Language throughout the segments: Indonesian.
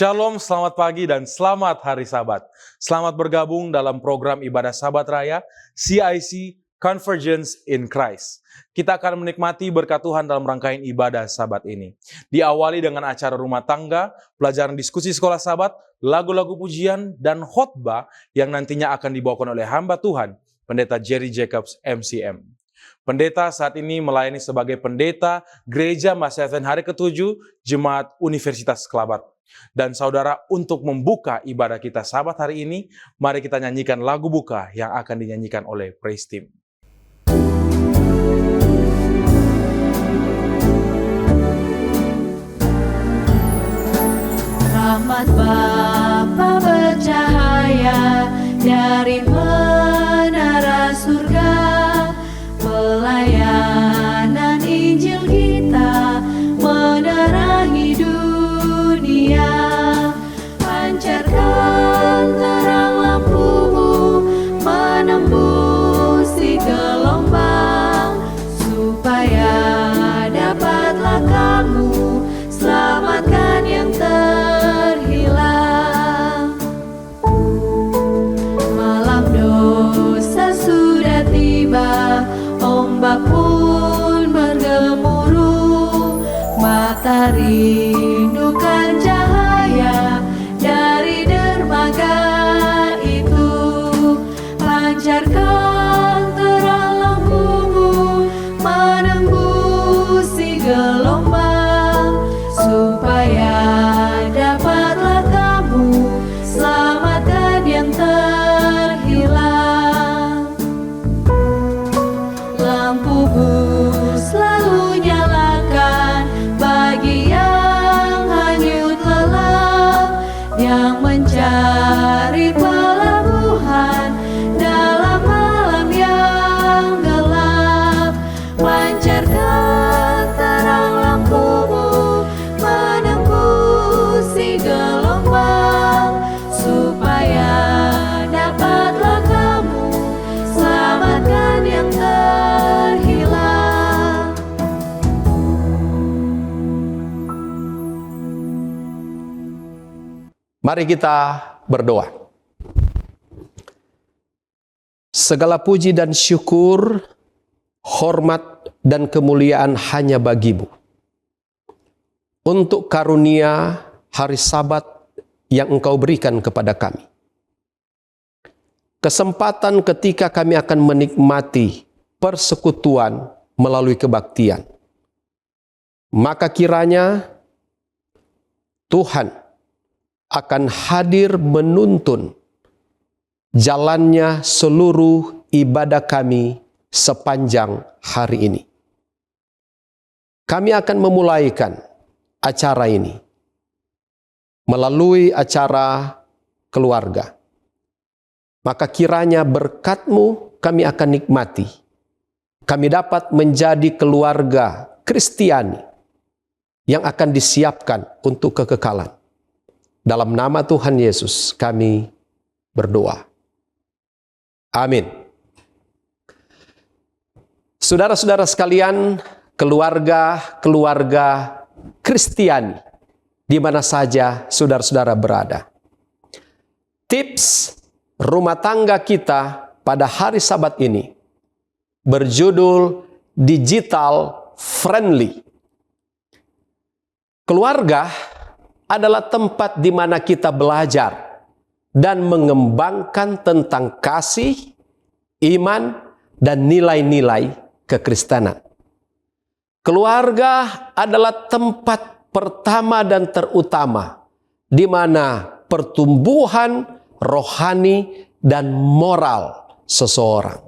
Shalom, selamat pagi dan selamat hari Sabat. Selamat bergabung dalam program ibadah Sabat Raya CIC Convergence in Christ. Kita akan menikmati berkat Tuhan dalam rangkaian ibadah Sabat ini. Diawali dengan acara rumah tangga, pelajaran diskusi sekolah Sabat, lagu-lagu pujian, dan khotbah yang nantinya akan dibawakan oleh hamba Tuhan, Pendeta Jerry Jacobs MCM. Pendeta saat ini melayani sebagai pendeta Gereja Masehi Hari ke-7 Jemaat Universitas Kelabat. Dan saudara, untuk membuka ibadah kita Sabat hari ini, mari kita nyanyikan lagu buka yang akan dinyanyikan oleh Praise Team. Rahmat Bapa bercahaya dari menara surga, pelayanan Injil kita menerangi dunia. Pancarkan terang lampumu menembusi gelombang, supaya dapatlah kamu selamatkan yang terhilang. Malam dosa sudah tiba, ombak pun bergemuruh, mata rindukan cahaya dari dermaga itu. Pancarkan terang lampumu menembusi gelombang, supaya dapatlah kamu selamatkan yang terhilang. Lampumu selalu nyalakan bagi yang hanyut lelah, yang mencari pelabuhan dalam malam yang gelap. Pancarkan terang lampumu menembusi gelombang, supaya dapatlah kamu selamatkan yang terhilang. Mari kita berdoa. Segala puji dan syukur, hormat dan kemuliaan hanya bagi-Mu. Untuk karunia hari Sabat yang Engkau berikan kepada kami. Kesempatan ketika kami akan menikmati persekutuan melalui kebaktian. Maka kiranya Tuhan akan hadir menuntun jalannya seluruh ibadah kami sepanjang hari ini. Kami akan memulaikan acara ini melalui acara keluarga. Maka kiranya berkat-Mu kami akan nikmati. Kami dapat menjadi keluarga Kristiani yang akan disiapkan untuk kekekalan. Dalam nama Tuhan Yesus kami berdoa. Amin. Saudara-saudara sekalian, keluarga-keluarga Kristiani, di mana saja saudara-saudara berada. Tips rumah tangga kita pada hari Sabat ini berjudul Digital Friendly. Keluarga adalah tempat di mana kita belajar dan mengembangkan tentang kasih, iman, dan nilai-nilai kekristenan. Keluarga adalah tempat pertama dan terutama di mana pertumbuhan rohani dan moral seseorang.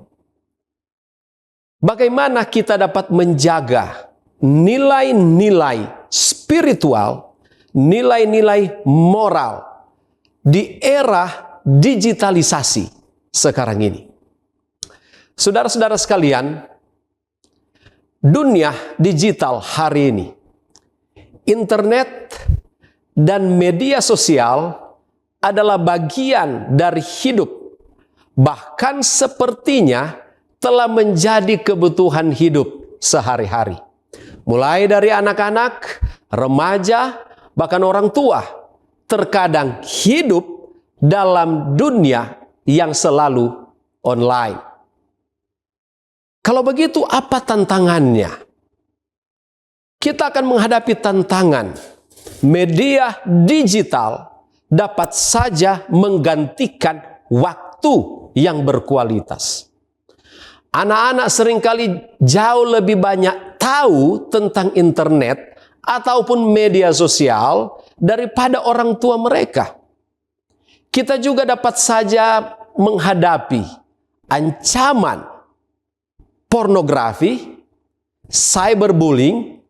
Bagaimana kita dapat menjaga nilai-nilai spiritual, nilai-nilai moral di era digitalisasi sekarang ini. Saudara-saudara sekalian, dunia digital hari ini, internet dan media sosial adalah bagian dari hidup, bahkan sepertinya telah menjadi kebutuhan hidup sehari-hari. Mulai dari anak-anak, remaja, bahkan orang tua terkadang hidup dalam dunia yang selalu online. Kalau begitu, apa tantangannya? Kita akan menghadapi tantangan. Media digital dapat saja menggantikan waktu yang berkualitas. Anak-anak seringkali jauh lebih banyak tahu tentang internet ataupun media sosial daripada orang tua mereka. Kita juga dapat saja menghadapi ancaman pornografi, cyberbullying,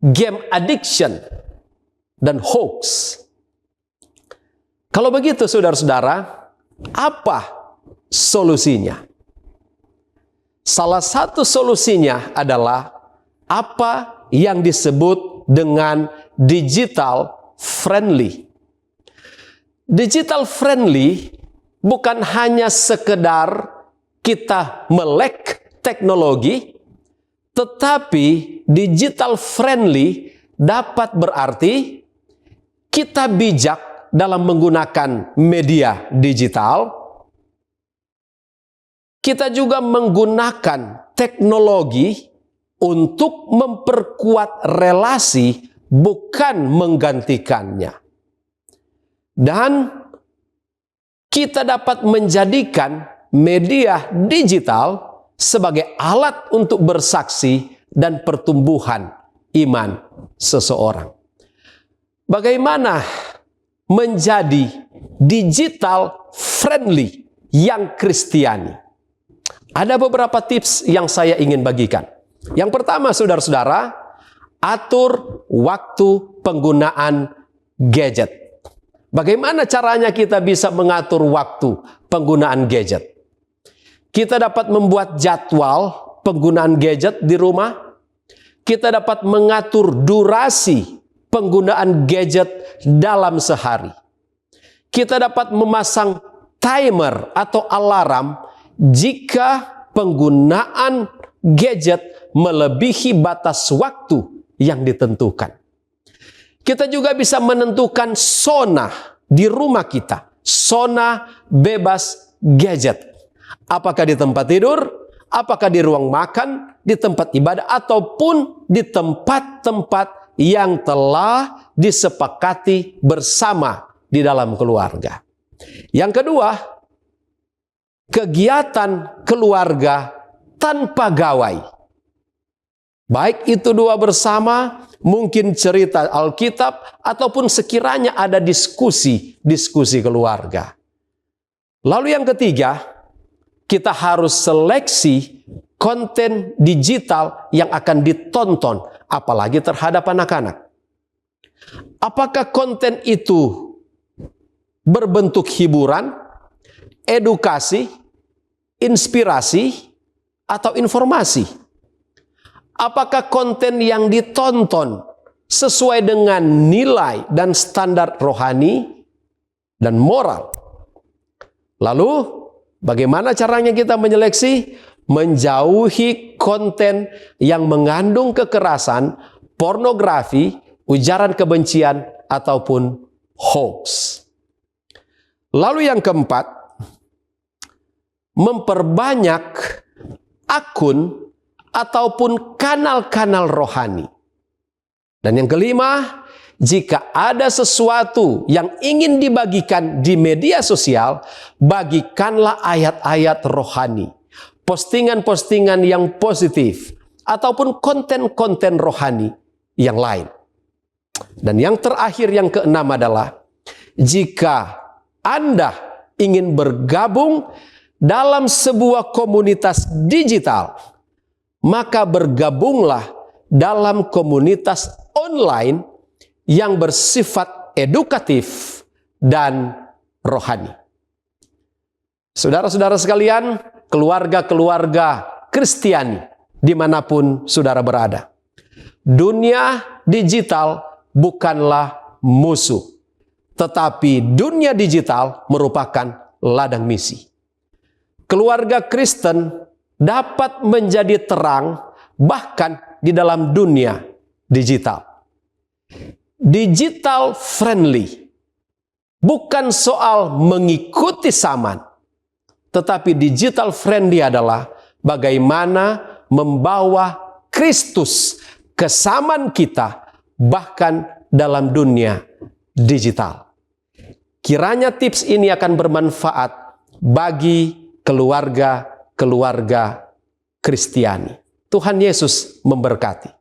game addiction, dan hoax. Kalau begitu, saudara-saudara, apa solusinya? Salah satu solusinya adalah apa yang disebut dengan digital friendly. Digital friendly bukan hanya sekedar kita melek teknologi, tetapi digital friendly dapat berarti kita bijak dalam menggunakan media digital. Kita juga menggunakan teknologi untuk memperkuat relasi, bukan menggantikannya. Dan kita dapat menjadikan media digital sebagai alat untuk bersaksi dan pertumbuhan iman seseorang. Bagaimana menjadi digital friendly yang Kristiani? Ada beberapa tips yang saya ingin bagikan. Yang pertama, saudara-saudara, atur waktu penggunaan gadget. Bagaimana caranya kita bisa mengatur waktu penggunaan gadget? Kita dapat membuat jadwal penggunaan gadget di rumah. Kita dapat mengatur durasi penggunaan gadget dalam sehari. Kita dapat memasang timer atau alarm jika penggunaan gadget melebihi batas waktu yang ditentukan. Kita juga bisa menentukan zona di rumah kita, zona bebas gadget. Apakah di tempat tidur, apakah di ruang makan, di tempat ibadah, ataupun di tempat-tempat yang telah disepakati bersama di dalam keluarga. Yang kedua, kegiatan keluarga tanpa gawai. Baik itu doa bersama, mungkin cerita Alkitab, ataupun sekiranya ada diskusi keluarga. Lalu yang ketiga, kita harus seleksi konten digital yang akan ditonton, apalagi terhadap anak-anak. Apakah konten itu berbentuk hiburan, edukasi, inspirasi, atau informasi? Apakah konten yang ditonton sesuai dengan nilai dan standar rohani dan moral? Lalu, bagaimana caranya kita menyeleksi? Menjauhi konten yang mengandung kekerasan, pornografi, ujaran kebencian, ataupun hoax. Lalu yang keempat, memperbanyak akun ataupun kanal-kanal rohani. Dan yang kelima, jika ada sesuatu yang ingin dibagikan di media sosial, bagikanlah ayat-ayat rohani, postingan-postingan yang positif, ataupun konten-konten rohani yang lain. Dan yang terakhir, yang keenam adalah, jika Anda ingin bergabung dalam sebuah komunitas digital, maka bergabunglah dalam komunitas online yang bersifat edukatif dan rohani. Saudara-saudara sekalian, keluarga-keluarga Kristiani dimanapun saudara berada, dunia digital bukanlah musuh, tetapi dunia digital merupakan ladang misi. Keluarga Kristen dapat menjadi terang bahkan di dalam dunia digital. Digital friendly bukan soal mengikuti zaman, tetapi digital friendly adalah bagaimana membawa Kristus ke zaman kita, bahkan dalam dunia digital. Kiranya tips ini akan bermanfaat bagi keluarga-keluarga Kristiani. Tuhan Yesus memberkati.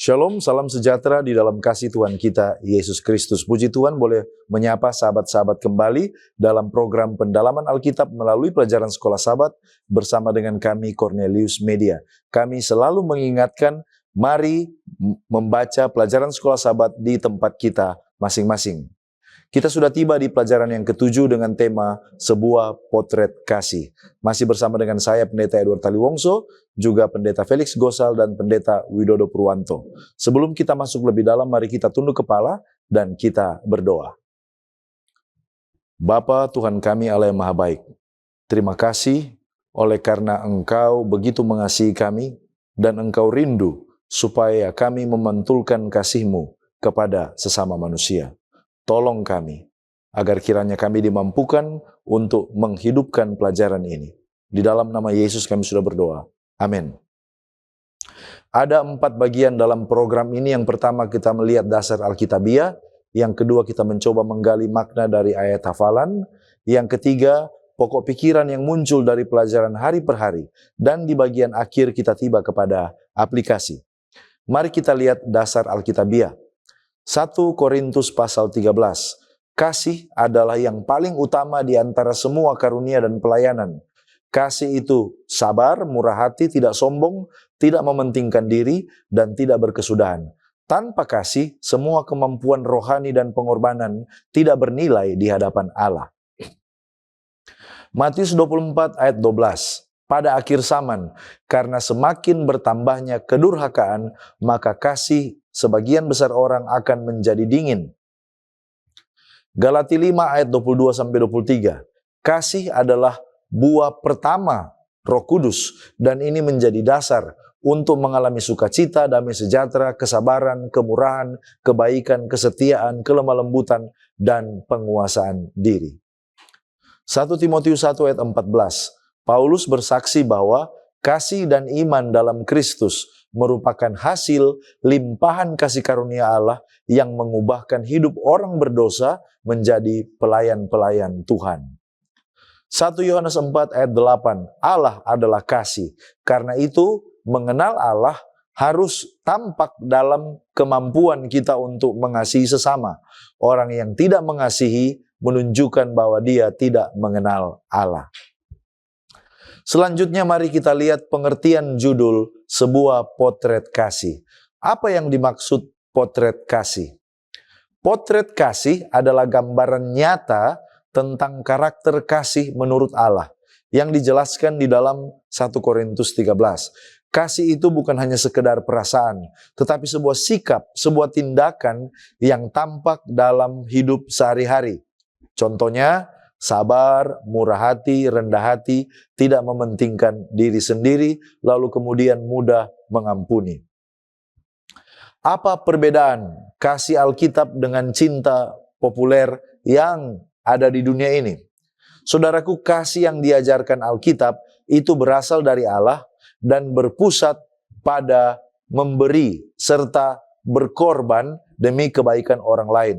Shalom, salam sejahtera di dalam kasih Tuhan kita, Yesus Kristus. Puji Tuhan boleh menyapa sahabat-sahabat kembali dalam program pendalaman Alkitab melalui pelajaran Sekolah Sabat bersama dengan kami Cornelius Media. Kami selalu mengingatkan, mari membaca pelajaran Sekolah Sabat di tempat kita masing-masing. Kita sudah tiba di pelajaran yang ke-7 dengan tema sebuah potret kasih. Masih bersama dengan saya Pendeta Edward Taliwongso, juga Pendeta Felix Gosal dan Pendeta Widodo Purwanto. Sebelum kita masuk lebih dalam, mari kita tunduk kepala dan kita berdoa. Bapa Tuhan kami Allah yang Maha Baik, terima kasih oleh karena Engkau begitu mengasihi kami dan Engkau rindu supaya kami memantulkan kasih-Mu kepada sesama manusia. Tolong kami, agar kiranya kami dimampukan untuk menghidupkan pelajaran ini. Di dalam nama Yesus kami sudah berdoa. Amin. Ada 4 bagian dalam program ini. Yang pertama kita melihat dasar Alkitabiah. Yang kedua kita mencoba menggali makna dari ayat hafalan. Yang ketiga pokok pikiran yang muncul dari pelajaran hari per hari. Dan di bagian akhir kita tiba kepada aplikasi. Mari kita lihat dasar Alkitabiah. 1 Korintus pasal 13. Kasih adalah yang paling utama di antara semua karunia dan pelayanan. Kasih itu sabar, murah hati, tidak sombong, tidak mementingkan diri, dan tidak berkesudahan. Tanpa kasih, semua kemampuan rohani dan pengorbanan tidak bernilai di hadapan Allah. Matius 24 ayat 12. Pada akhir zaman, karena semakin bertambahnya kedurhakaan, maka kasih sebagian besar orang akan menjadi dingin. Galati 5 ayat 22-23. Kasih adalah buah pertama Roh Kudus dan ini menjadi dasar untuk mengalami sukacita, damai sejahtera, kesabaran, kemurahan, kebaikan, kesetiaan, kelemah lembutan, dan penguasaan diri. 1 Timotius 1 ayat 14. Paulus bersaksi bahwa kasih dan iman dalam Kristus merupakan hasil limpahan kasih karunia Allah yang mengubahkan hidup orang berdosa menjadi pelayan-pelayan Tuhan. 1 Yohanes 4 ayat 8, Allah adalah kasih. Karena itu, mengenal Allah harus tampak dalam kemampuan kita untuk mengasihi sesama. Orang yang tidak mengasihi menunjukkan bahwa dia tidak mengenal Allah. Selanjutnya mari kita lihat pengertian judul sebuah potret kasih. Apa yang dimaksud potret kasih? Potret kasih adalah gambaran nyata tentang karakter kasih menurut Allah yang dijelaskan di dalam 1 Korintus 13. Kasih itu bukan hanya sekedar perasaan, tetapi sebuah sikap, sebuah tindakan yang tampak dalam hidup sehari-hari. Contohnya, sabar, murah hati, rendah hati, tidak mementingkan diri sendiri, lalu kemudian mudah mengampuni. Apa perbedaan kasih Alkitab dengan cinta populer yang ada di dunia ini? Saudaraku, kasih yang diajarkan Alkitab itu berasal dari Allah dan berpusat pada memberi serta berkorban demi kebaikan orang lain.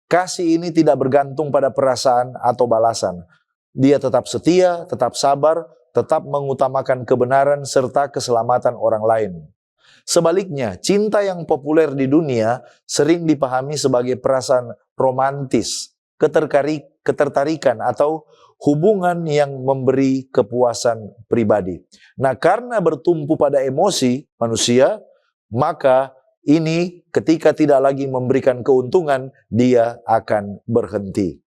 Kasih ini tidak bergantung pada perasaan atau balasan. Dia tetap setia, tetap sabar, tetap mengutamakan kebenaran serta keselamatan orang lain. Sebaliknya, cinta yang populer di dunia sering dipahami sebagai perasaan romantis, ketertarikan atau hubungan yang memberi kepuasan pribadi. Nah, karena bertumpu pada emosi manusia, maka ini ketika tidak lagi memberikan keuntungan, dia akan berhenti.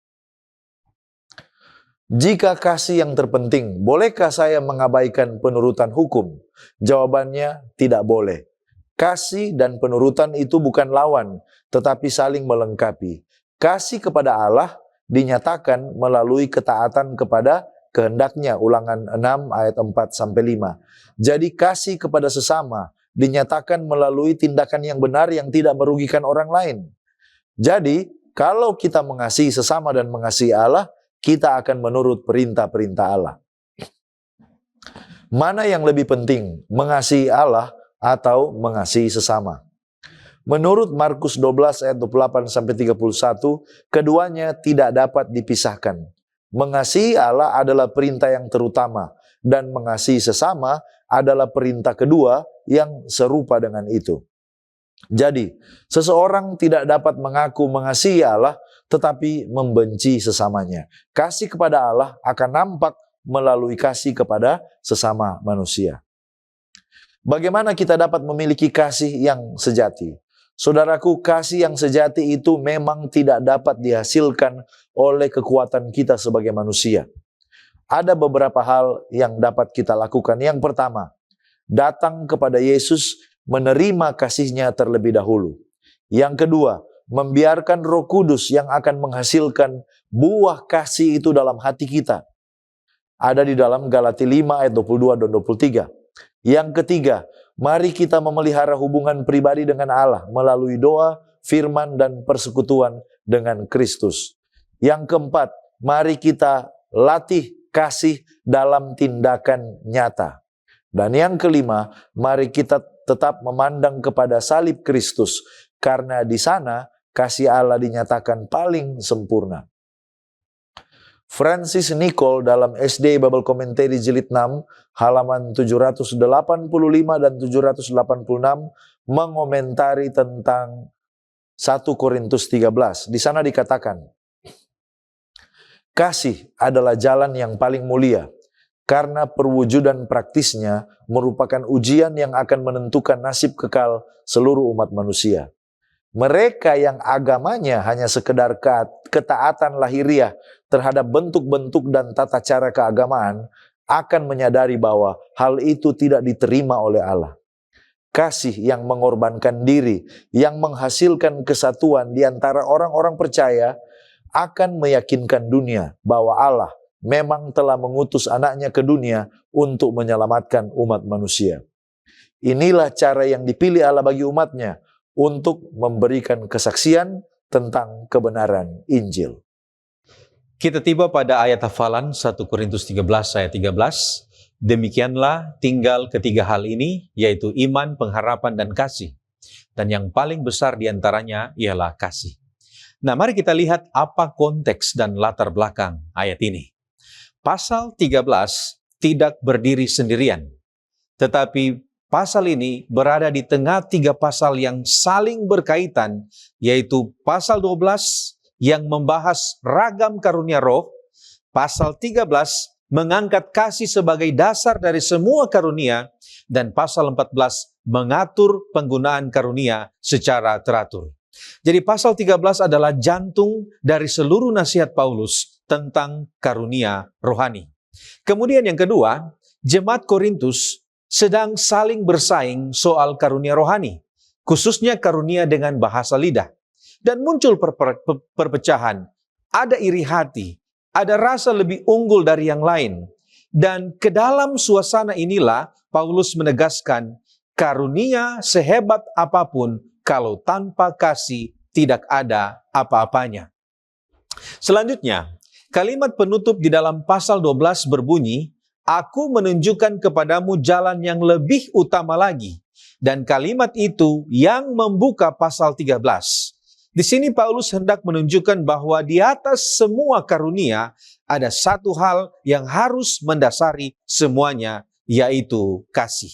Jika kasih yang terpenting, bolehkah saya mengabaikan penurutan hukum? Jawabannya tidak boleh. Kasih dan penurutan itu bukan lawan, tetapi saling melengkapi. Kasih kepada Allah dinyatakan melalui ketaatan kepada kehendaknya. Ulangan 6 ayat 4-5. Jadi kasih kepada sesama dinyatakan melalui tindakan yang benar yang tidak merugikan orang lain. Jadi, kalau kita mengasihi sesama dan mengasihi Allah, kita akan menurut perintah-perintah Allah. Mana yang lebih penting, mengasihi Allah atau mengasihi sesama? Menurut Markus 12 ayat 28-31, keduanya tidak dapat dipisahkan. Mengasihi Allah adalah perintah yang terutama, dan mengasihi sesama adalah perintah kedua yang serupa dengan itu. Jadi, seseorang tidak dapat mengaku mengasihi Allah tetapi membenci sesamanya. Kasih kepada Allah akan nampak melalui kasih kepada sesama manusia. Bagaimana kita dapat memiliki kasih yang sejati? Saudaraku, kasih yang sejati itu memang tidak dapat dihasilkan oleh kekuatan kita sebagai manusia. Ada beberapa hal yang dapat kita lakukan. Yang pertama, datang kepada Yesus, menerima kasihnya terlebih dahulu. Yang kedua, membiarkan Roh Kudus yang akan menghasilkan buah kasih itu dalam hati kita. Ada di dalam Galati 5 ayat 22 dan 23. Yang ketiga, mari kita memelihara hubungan pribadi dengan Allah melalui doa, firman, dan persekutuan dengan Kristus. Yang keempat, mari kita latih kasih dalam tindakan nyata. Dan yang kelima, mari kita tetap memandang kepada salib Kristus, karena di sana kasih Allah dinyatakan paling sempurna. Francis Nicole dalam SD Bible Commentary Jilid 6 halaman 785 dan 786 mengomentari tentang 1 Korintus 13. Di sana dikatakan, kasih adalah jalan yang paling mulia, karena perwujudan praktisnya merupakan ujian yang akan menentukan nasib kekal seluruh umat manusia. Mereka yang agamanya hanya sekedar ketaatan lahiriah terhadap bentuk-bentuk dan tata cara keagamaan akan menyadari bahwa hal itu tidak diterima oleh Allah. Kasih yang mengorbankan diri, yang menghasilkan kesatuan di antara orang-orang percaya akan meyakinkan dunia bahwa Allah memang telah mengutus anaknya ke dunia untuk menyelamatkan umat manusia. Inilah cara yang dipilih Allah bagi umatnya untuk memberikan kesaksian tentang kebenaran Injil. Kita tiba pada ayat hafalan 1 Korintus 13 ayat 13. Demikianlah tinggal ketiga hal ini, yaitu iman, pengharapan, dan kasih. Dan yang paling besar diantaranya ialah kasih. Nah, mari kita lihat apa konteks dan latar belakang ayat ini. Pasal 13 tidak berdiri sendirian, tetapi pasal ini berada di tengah tiga pasal yang saling berkaitan, yaitu pasal 12 yang membahas ragam karunia roh, pasal 13 mengangkat kasih sebagai dasar dari semua karunia, dan pasal 14 mengatur penggunaan karunia secara teratur. Jadi pasal 13 adalah jantung dari seluruh nasihat Paulus tentang karunia rohani. Kemudian yang kedua, jemaat Korintus sedang saling bersaing soal karunia rohani, khususnya karunia dengan bahasa lidah. Dan muncul perpecahan, ada iri hati, ada rasa lebih unggul dari yang lain. Dan ke dalam suasana inilah Paulus menegaskan, karunia sehebat apapun, kalau tanpa kasih tidak ada apa-apanya. Selanjutnya, kalimat penutup di dalam pasal 12 berbunyi, aku menunjukkan kepadamu jalan yang lebih utama lagi. Dan kalimat itu yang membuka pasal 13. Di sini Paulus hendak menunjukkan bahwa di atas semua karunia ada satu hal yang harus mendasari semuanya, yaitu kasih.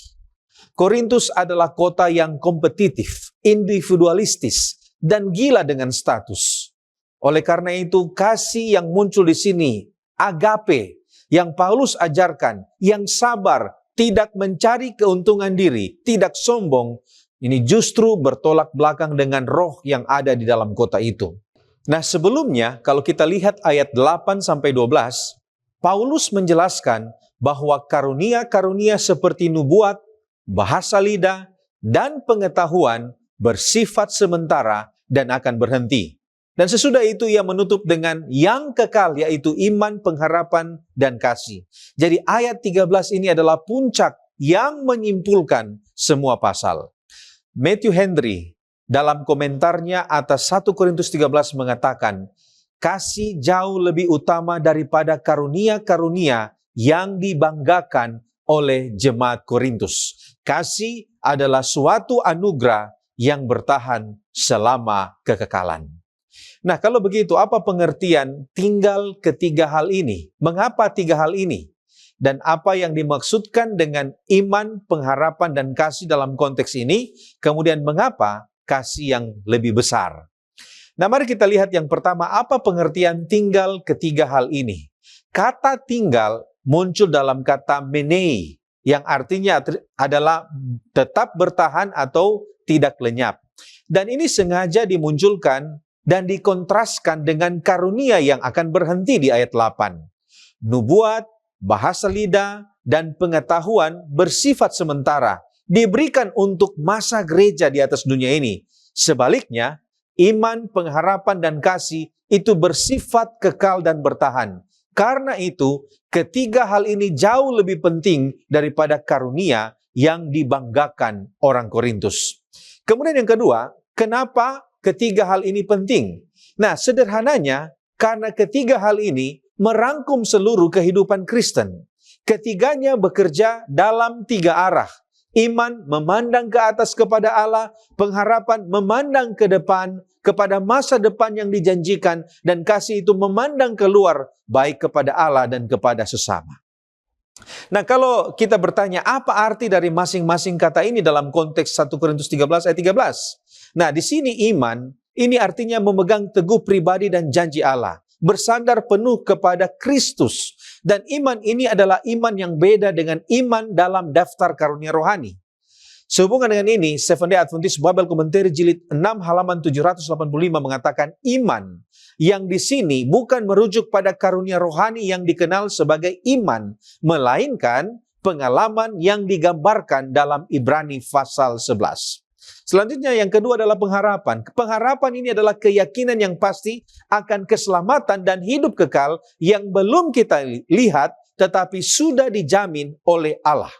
Korintus adalah kota yang kompetitif, individualistis, dan gila dengan status. Oleh karena itu, kasih yang muncul di sini, agape, yang Paulus ajarkan, yang sabar, tidak mencari keuntungan diri, tidak sombong, ini justru bertolak belakang dengan roh yang ada di dalam kota itu. Nah, sebelumnya kalau kita lihat ayat 8-12, Paulus menjelaskan bahwa karunia-karunia seperti nubuat, bahasa lidah, dan pengetahuan bersifat sementara dan akan berhenti. Dan sesudah itu ia menutup dengan yang kekal, yaitu iman, pengharapan, dan kasih. Jadi ayat 13 ini adalah puncak yang menyimpulkan semua pasal. Matthew Henry dalam komentarnya atas 1 Korintus 13 mengatakan, kasih jauh lebih utama daripada karunia-karunia yang dibanggakan oleh jemaat Korintus. Kasih adalah suatu anugerah yang bertahan selama kekekalan. Nah, kalau begitu, apa pengertian tinggal ketiga hal ini? Mengapa tiga hal ini? Dan apa yang dimaksudkan dengan iman, pengharapan, dan kasih dalam konteks ini? Kemudian mengapa kasih yang lebih besar. Nah, mari kita lihat yang pertama, apa pengertian tinggal ketiga hal ini. Kata tinggal muncul dalam kata menei, yang artinya adalah tetap bertahan atau tidak lenyap. Dan ini sengaja dimunculkan dan dikontraskan dengan karunia yang akan berhenti di ayat 8. Nubuat, bahasa lidah, dan pengetahuan bersifat sementara, diberikan untuk masa gereja di atas dunia ini. Sebaliknya, iman, pengharapan, dan kasih itu bersifat kekal dan bertahan. Karena itu, ketiga hal ini jauh lebih penting daripada karunia yang dibanggakan orang Korintus. Kemudian yang kedua, kenapa ketiga hal ini penting? Nah, sederhananya, karena ketiga hal ini merangkum seluruh kehidupan Kristen. Ketiganya bekerja dalam tiga arah. Iman memandang ke atas kepada Allah, pengharapan memandang ke depan, kepada masa depan yang dijanjikan, dan kasih itu memandang keluar, baik kepada Allah dan kepada sesama. Nah, kalau kita bertanya, apa arti dari masing-masing kata ini dalam konteks 1 Korintus 13 ayat 13? Nah, di sini iman, ini artinya memegang teguh pribadi dan janji Allah, bersandar penuh kepada Kristus. Dan iman ini adalah iman yang beda dengan iman dalam daftar karunia rohani. Sehubungan dengan ini, Seventh-day Adventist Bible Commentary jilid 6 halaman 785 mengatakan iman yang di sini bukan merujuk pada karunia rohani yang dikenal sebagai iman, melainkan pengalaman yang digambarkan dalam Ibrani pasal 11. Selanjutnya yang kedua adalah pengharapan. Pengharapan ini adalah keyakinan yang pasti akan keselamatan dan hidup kekal yang belum kita lihat tetapi sudah dijamin oleh Allah.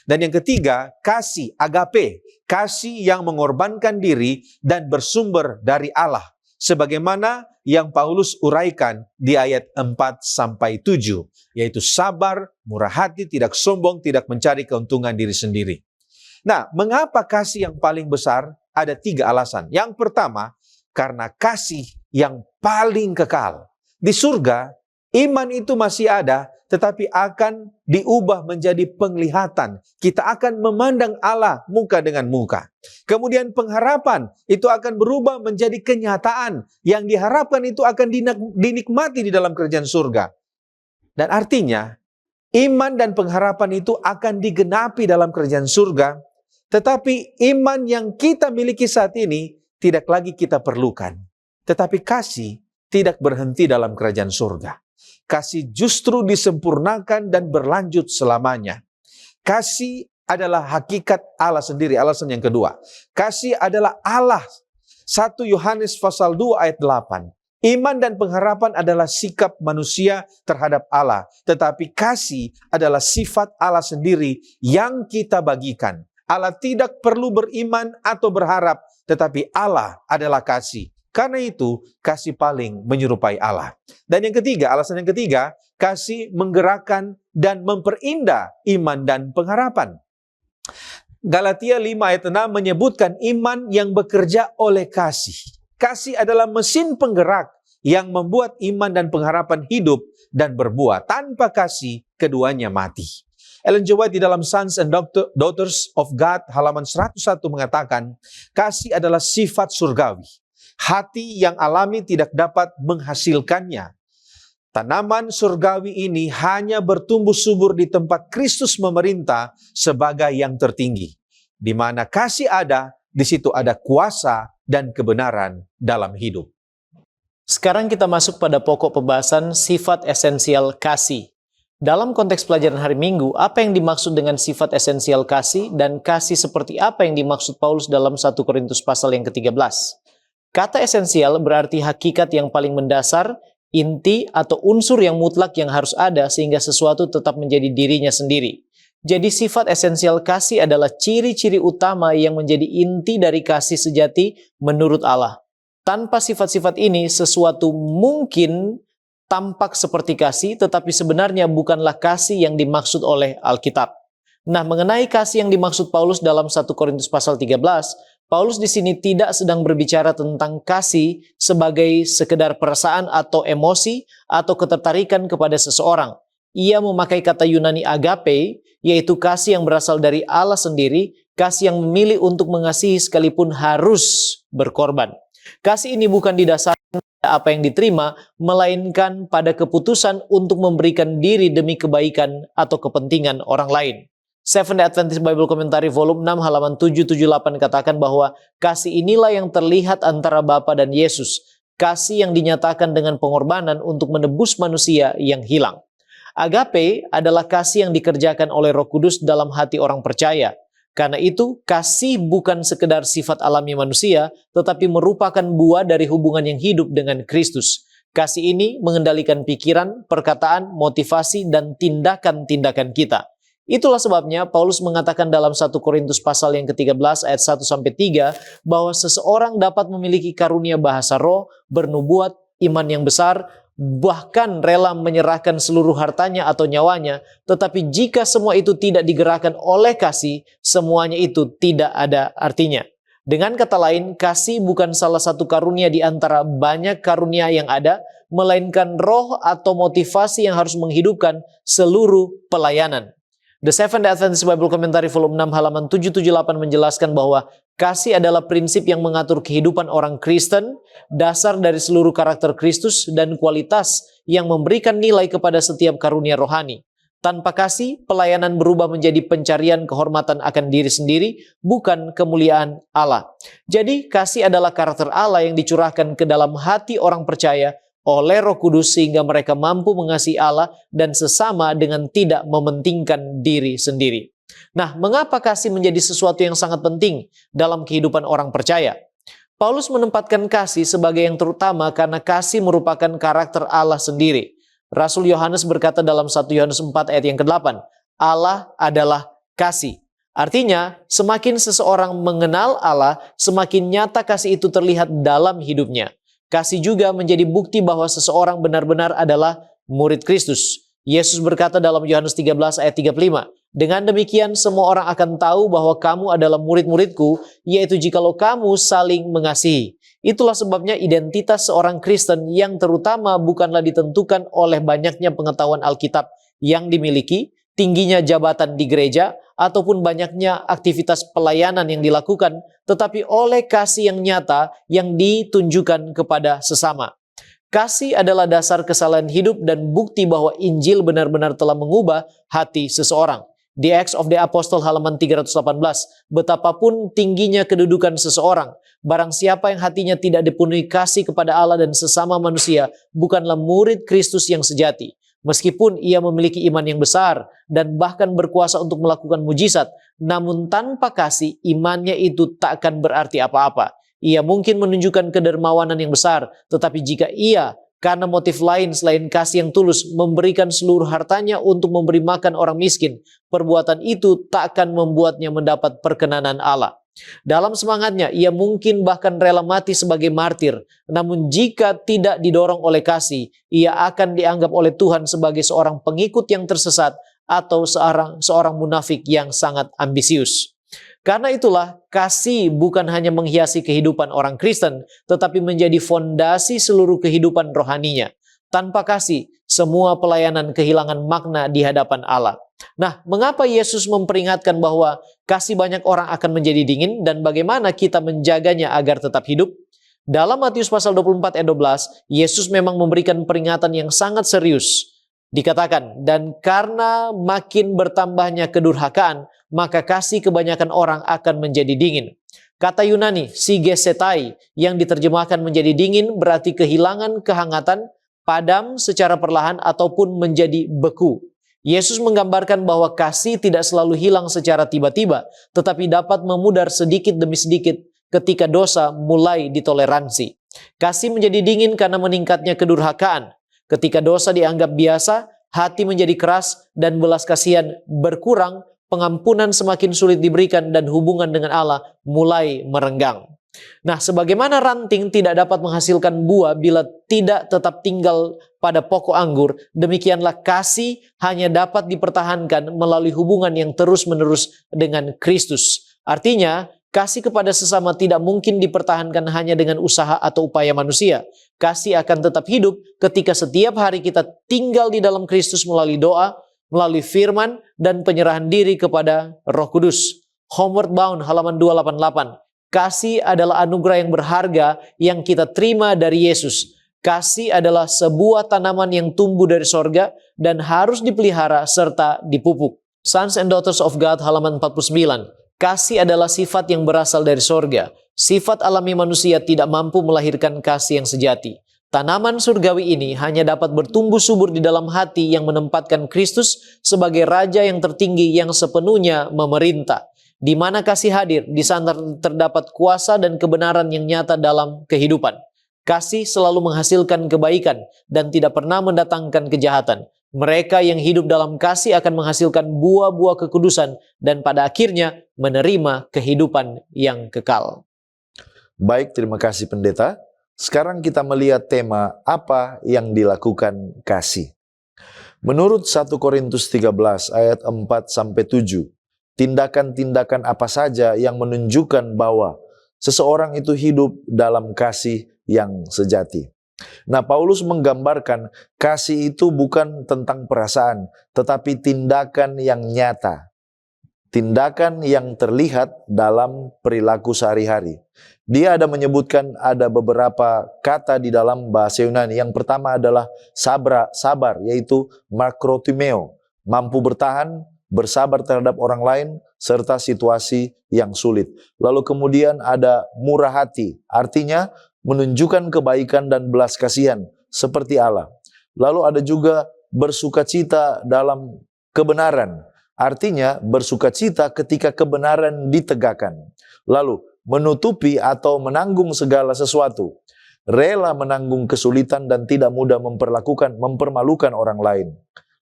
Dan yang ketiga, kasih, agape, kasih yang mengorbankan diri dan bersumber dari Allah. Sebagaimana yang Paulus uraikan di ayat 4-7, yaitu sabar, murah hati, tidak sombong, tidak mencari keuntungan diri sendiri. Nah, mengapa kasih yang paling besar? Ada 3 alasan. Yang pertama, karena kasih yang paling kekal. Di surga, iman itu masih ada, tetapi akan diubah menjadi penglihatan. Kita akan memandang Allah muka dengan muka. Kemudian pengharapan itu akan berubah menjadi kenyataan. Yang diharapkan itu akan dinikmati di dalam kerajaan surga. Dan artinya, iman dan pengharapan itu akan digenapi dalam kerajaan surga. Tetapi iman yang kita miliki saat ini tidak lagi kita perlukan. Tetapi kasih tidak berhenti dalam kerajaan surga. Kasih justru disempurnakan dan berlanjut selamanya. Kasih adalah hakikat Allah sendiri. Alasan yang kedua. Kasih adalah Allah. 1 Yohanes pasal 2 ayat 8. Iman dan pengharapan adalah sikap manusia terhadap Allah. Tetapi kasih adalah sifat Allah sendiri yang kita bagikan. Allah tidak perlu beriman atau berharap, tetapi Allah adalah kasih. Karena itu, kasih paling menyerupai Allah. Dan yang ketiga, alasan yang ketiga, kasih menggerakkan dan memperindah iman dan pengharapan. Galatia 5 ayat 6 menyebutkan iman yang bekerja oleh kasih. Kasih adalah mesin penggerak yang membuat iman dan pengharapan hidup dan berbuah. Tanpa kasih, keduanya mati. Ellen G. White di dalam Sons and Daughters of God halaman 101 mengatakan, kasih adalah sifat surgawi. Hati yang alami tidak dapat menghasilkannya. Tanaman surgawi ini hanya bertumbuh subur di tempat Kristus memerintah sebagai yang tertinggi. Di mana kasih ada, di situ ada kuasa dan kebenaran dalam hidup. Sekarang kita masuk pada pokok pembahasan sifat esensial kasih. Dalam konteks pelajaran hari Minggu, apa yang dimaksud dengan sifat esensial kasih dan kasih seperti apa yang dimaksud Paulus dalam 1 Korintus pasal yang ke-13? Kata esensial berarti hakikat yang paling mendasar, inti atau unsur yang mutlak yang harus ada sehingga sesuatu tetap menjadi dirinya sendiri. Jadi sifat esensial kasih adalah ciri-ciri utama yang menjadi inti dari kasih sejati menurut Allah. Tanpa sifat-sifat ini, sesuatu mungkin tampak seperti kasih, tetapi sebenarnya bukanlah kasih yang dimaksud oleh Alkitab. Nah, mengenai kasih yang dimaksud Paulus dalam 1 Korintus pasal 13, Paulus di sini tidak sedang berbicara tentang kasih sebagai sekedar perasaan atau emosi atau ketertarikan kepada seseorang. Ia memakai kata Yunani agape, yaitu kasih yang berasal dari Allah sendiri, Kasih yang memilih untuk mengasihi sekalipun harus berkorban. Kasih ini bukan didasarkan pada apa yang diterima, melainkan pada keputusan untuk memberikan diri demi kebaikan atau kepentingan orang lain. Seventh-day Adventist Bible Commentary volume 6 halaman 778 katakan bahwa kasih inilah yang terlihat antara Bapa dan Yesus. Kasih yang dinyatakan dengan pengorbanan untuk menebus manusia yang hilang. Agape adalah kasih yang dikerjakan oleh Roh Kudus dalam hati orang percaya. Karena itu, kasih bukan sekedar sifat alami manusia, tetapi merupakan buah dari hubungan yang hidup dengan Kristus. Kasih ini mengendalikan pikiran, perkataan, motivasi, dan tindakan-tindakan kita. Itulah sebabnya Paulus mengatakan dalam 1 Korintus pasal yang ke-13 ayat 1-3 bahwa seseorang dapat memiliki karunia bahasa roh, bernubuat, iman yang besar, bahkan rela menyerahkan seluruh hartanya atau nyawanya, tetapi jika semua itu tidak digerakkan oleh kasih, semuanya itu tidak ada artinya. Dengan kata lain, kasih bukan salah satu karunia di antara banyak karunia yang ada, melainkan roh atau motivasi yang harus menghidupkan seluruh pelayanan. The Seventh-day Adventist Bible Commentary volume 6 halaman 778 menjelaskan bahwa kasih adalah prinsip yang mengatur kehidupan orang Kristen, dasar dari seluruh karakter Kristus, dan kualitas yang memberikan nilai kepada setiap karunia rohani. Tanpa kasih, pelayanan berubah menjadi pencarian kehormatan akan diri sendiri, bukan kemuliaan Allah. Jadi, kasih adalah karakter Allah yang dicurahkan ke dalam hati orang percaya oleh Roh Kudus sehingga mereka mampu mengasihi Allah dan sesama dengan tidak mementingkan diri sendiri. Nah, mengapa kasih menjadi sesuatu yang sangat penting dalam kehidupan orang percaya? Paulus menempatkan kasih sebagai yang terutama karena kasih merupakan karakter Allah sendiri. Rasul Yohanes berkata dalam 1 Yohanes 4 ayat yang ke-8, Allah adalah kasih. Artinya, semakin seseorang mengenal Allah, semakin nyata kasih itu terlihat dalam hidupnya. Kasih juga menjadi bukti bahwa seseorang benar-benar adalah murid Kristus. Yesus berkata dalam Yohanes 13 ayat 35, dengan demikian semua orang akan tahu bahwa kamu adalah murid-muridku, yaitu jikalau kamu saling mengasihi. Itulah sebabnya identitas seorang Kristen yang terutama bukanlah ditentukan oleh banyaknya pengetahuan Alkitab yang dimiliki, tingginya jabatan di gereja, ataupun banyaknya aktivitas pelayanan yang dilakukan, tetapi oleh kasih yang nyata yang ditunjukkan kepada sesama. Kasih adalah dasar kesalahan hidup dan bukti bahwa Injil benar-benar telah mengubah hati seseorang. Di Acts of the Apostle halaman 318, betapapun tingginya kedudukan seseorang, barang siapa yang hatinya tidak dipenuhi kasih kepada Allah dan sesama manusia, bukanlah murid Kristus yang sejati. Meskipun ia memiliki iman yang besar dan bahkan berkuasa untuk melakukan mujizat, namun tanpa kasih, imannya itu tak akan berarti apa-apa. Ia mungkin menunjukkan kedermawanan yang besar, tetapi jika ia karena motif lain selain kasih yang tulus memberikan seluruh hartanya untuk memberi makan orang miskin, perbuatan itu tak akan membuatnya mendapat perkenanan Allah. Dalam semangatnya, ia mungkin bahkan rela mati sebagai martir. Namun jika tidak didorong oleh kasih, ia akan dianggap oleh Tuhan sebagai seorang pengikut yang tersesat atau seorang munafik yang sangat ambisius. Karena itulah, kasih bukan hanya menghiasi kehidupan orang Kristen, tetapi menjadi fondasi seluruh kehidupan rohaninya. Tanpa kasih, semua pelayanan kehilangan makna di hadapan Allah. Nah, mengapa Yesus memperingatkan bahwa kasih banyak orang akan menjadi dingin dan bagaimana kita menjaganya agar tetap hidup? Dalam Matius pasal 24 ayat 12, Yesus memang memberikan peringatan yang sangat serius. Dikatakan, dan karena makin bertambahnya kedurhakaan, maka kasih kebanyakan orang akan menjadi dingin. Kata Yunani, sigesetai, yang diterjemahkan menjadi dingin berarti kehilangan kehangatan, padam secara perlahan ataupun menjadi beku. Yesus menggambarkan bahwa kasih tidak selalu hilang secara tiba-tiba, tetapi dapat memudar sedikit demi sedikit ketika dosa mulai ditoleransi. Kasih menjadi dingin karena meningkatnya kedurhakaan. Ketika dosa dianggap biasa, hati menjadi keras dan belas kasihan berkurang, pengampunan semakin sulit diberikan dan hubungan dengan Allah mulai merenggang. Nah, sebagaimana ranting tidak dapat menghasilkan buah bila tidak tetap tinggal pada pokok anggur, demikianlah kasih hanya dapat dipertahankan melalui hubungan yang terus-menerus dengan Kristus. Artinya, kasih kepada sesama tidak mungkin dipertahankan hanya dengan usaha atau upaya manusia. Kasih akan tetap hidup ketika setiap hari kita tinggal di dalam Kristus melalui doa, melalui firman, dan penyerahan diri kepada Roh Kudus. Homeward Bound halaman 288. Kasih adalah anugerah yang berharga yang kita terima dari Yesus. Kasih adalah sebuah tanaman yang tumbuh dari sorga dan harus dipelihara serta dipupuk. Sons and Daughters of God halaman 49. Kasih adalah sifat yang berasal dari sorga. Sifat alami manusia tidak mampu melahirkan kasih yang sejati. Tanaman surgawi ini hanya dapat bertumbuh subur di dalam hati yang menempatkan Kristus sebagai Raja yang tertinggi yang sepenuhnya memerintah. Di mana kasih hadir, di sana terdapat kuasa dan kebenaran yang nyata dalam kehidupan. Kasih selalu menghasilkan kebaikan dan tidak pernah mendatangkan kejahatan. Mereka yang hidup dalam kasih akan menghasilkan buah-buah kekudusan dan pada akhirnya menerima kehidupan yang kekal. Baik, terima kasih pendeta. Sekarang kita melihat tema apa yang dilakukan kasih. Menurut 1 Korintus 13 ayat 4-7, tindakan-tindakan apa saja yang menunjukkan bahwa seseorang itu hidup dalam kasih yang sejati. Nah, Paulus menggambarkan kasih itu bukan tentang perasaan, tetapi tindakan yang nyata. Tindakan yang terlihat dalam perilaku sehari-hari. Dia ada menyebutkan ada beberapa kata di dalam bahasa Yunani. Yang pertama adalah sabar, yaitu makrotimeo, mampu bertahan, bersabar terhadap orang lain, serta situasi yang sulit. Lalu kemudian ada murah hati, artinya menunjukkan kebaikan dan belas kasihan, seperti Allah. Lalu ada juga bersukacita dalam kebenaran, artinya bersukacita ketika kebenaran ditegakkan. Lalu menutupi atau menanggung segala sesuatu, rela menanggung kesulitan dan tidak mudah mempermalukan orang lain.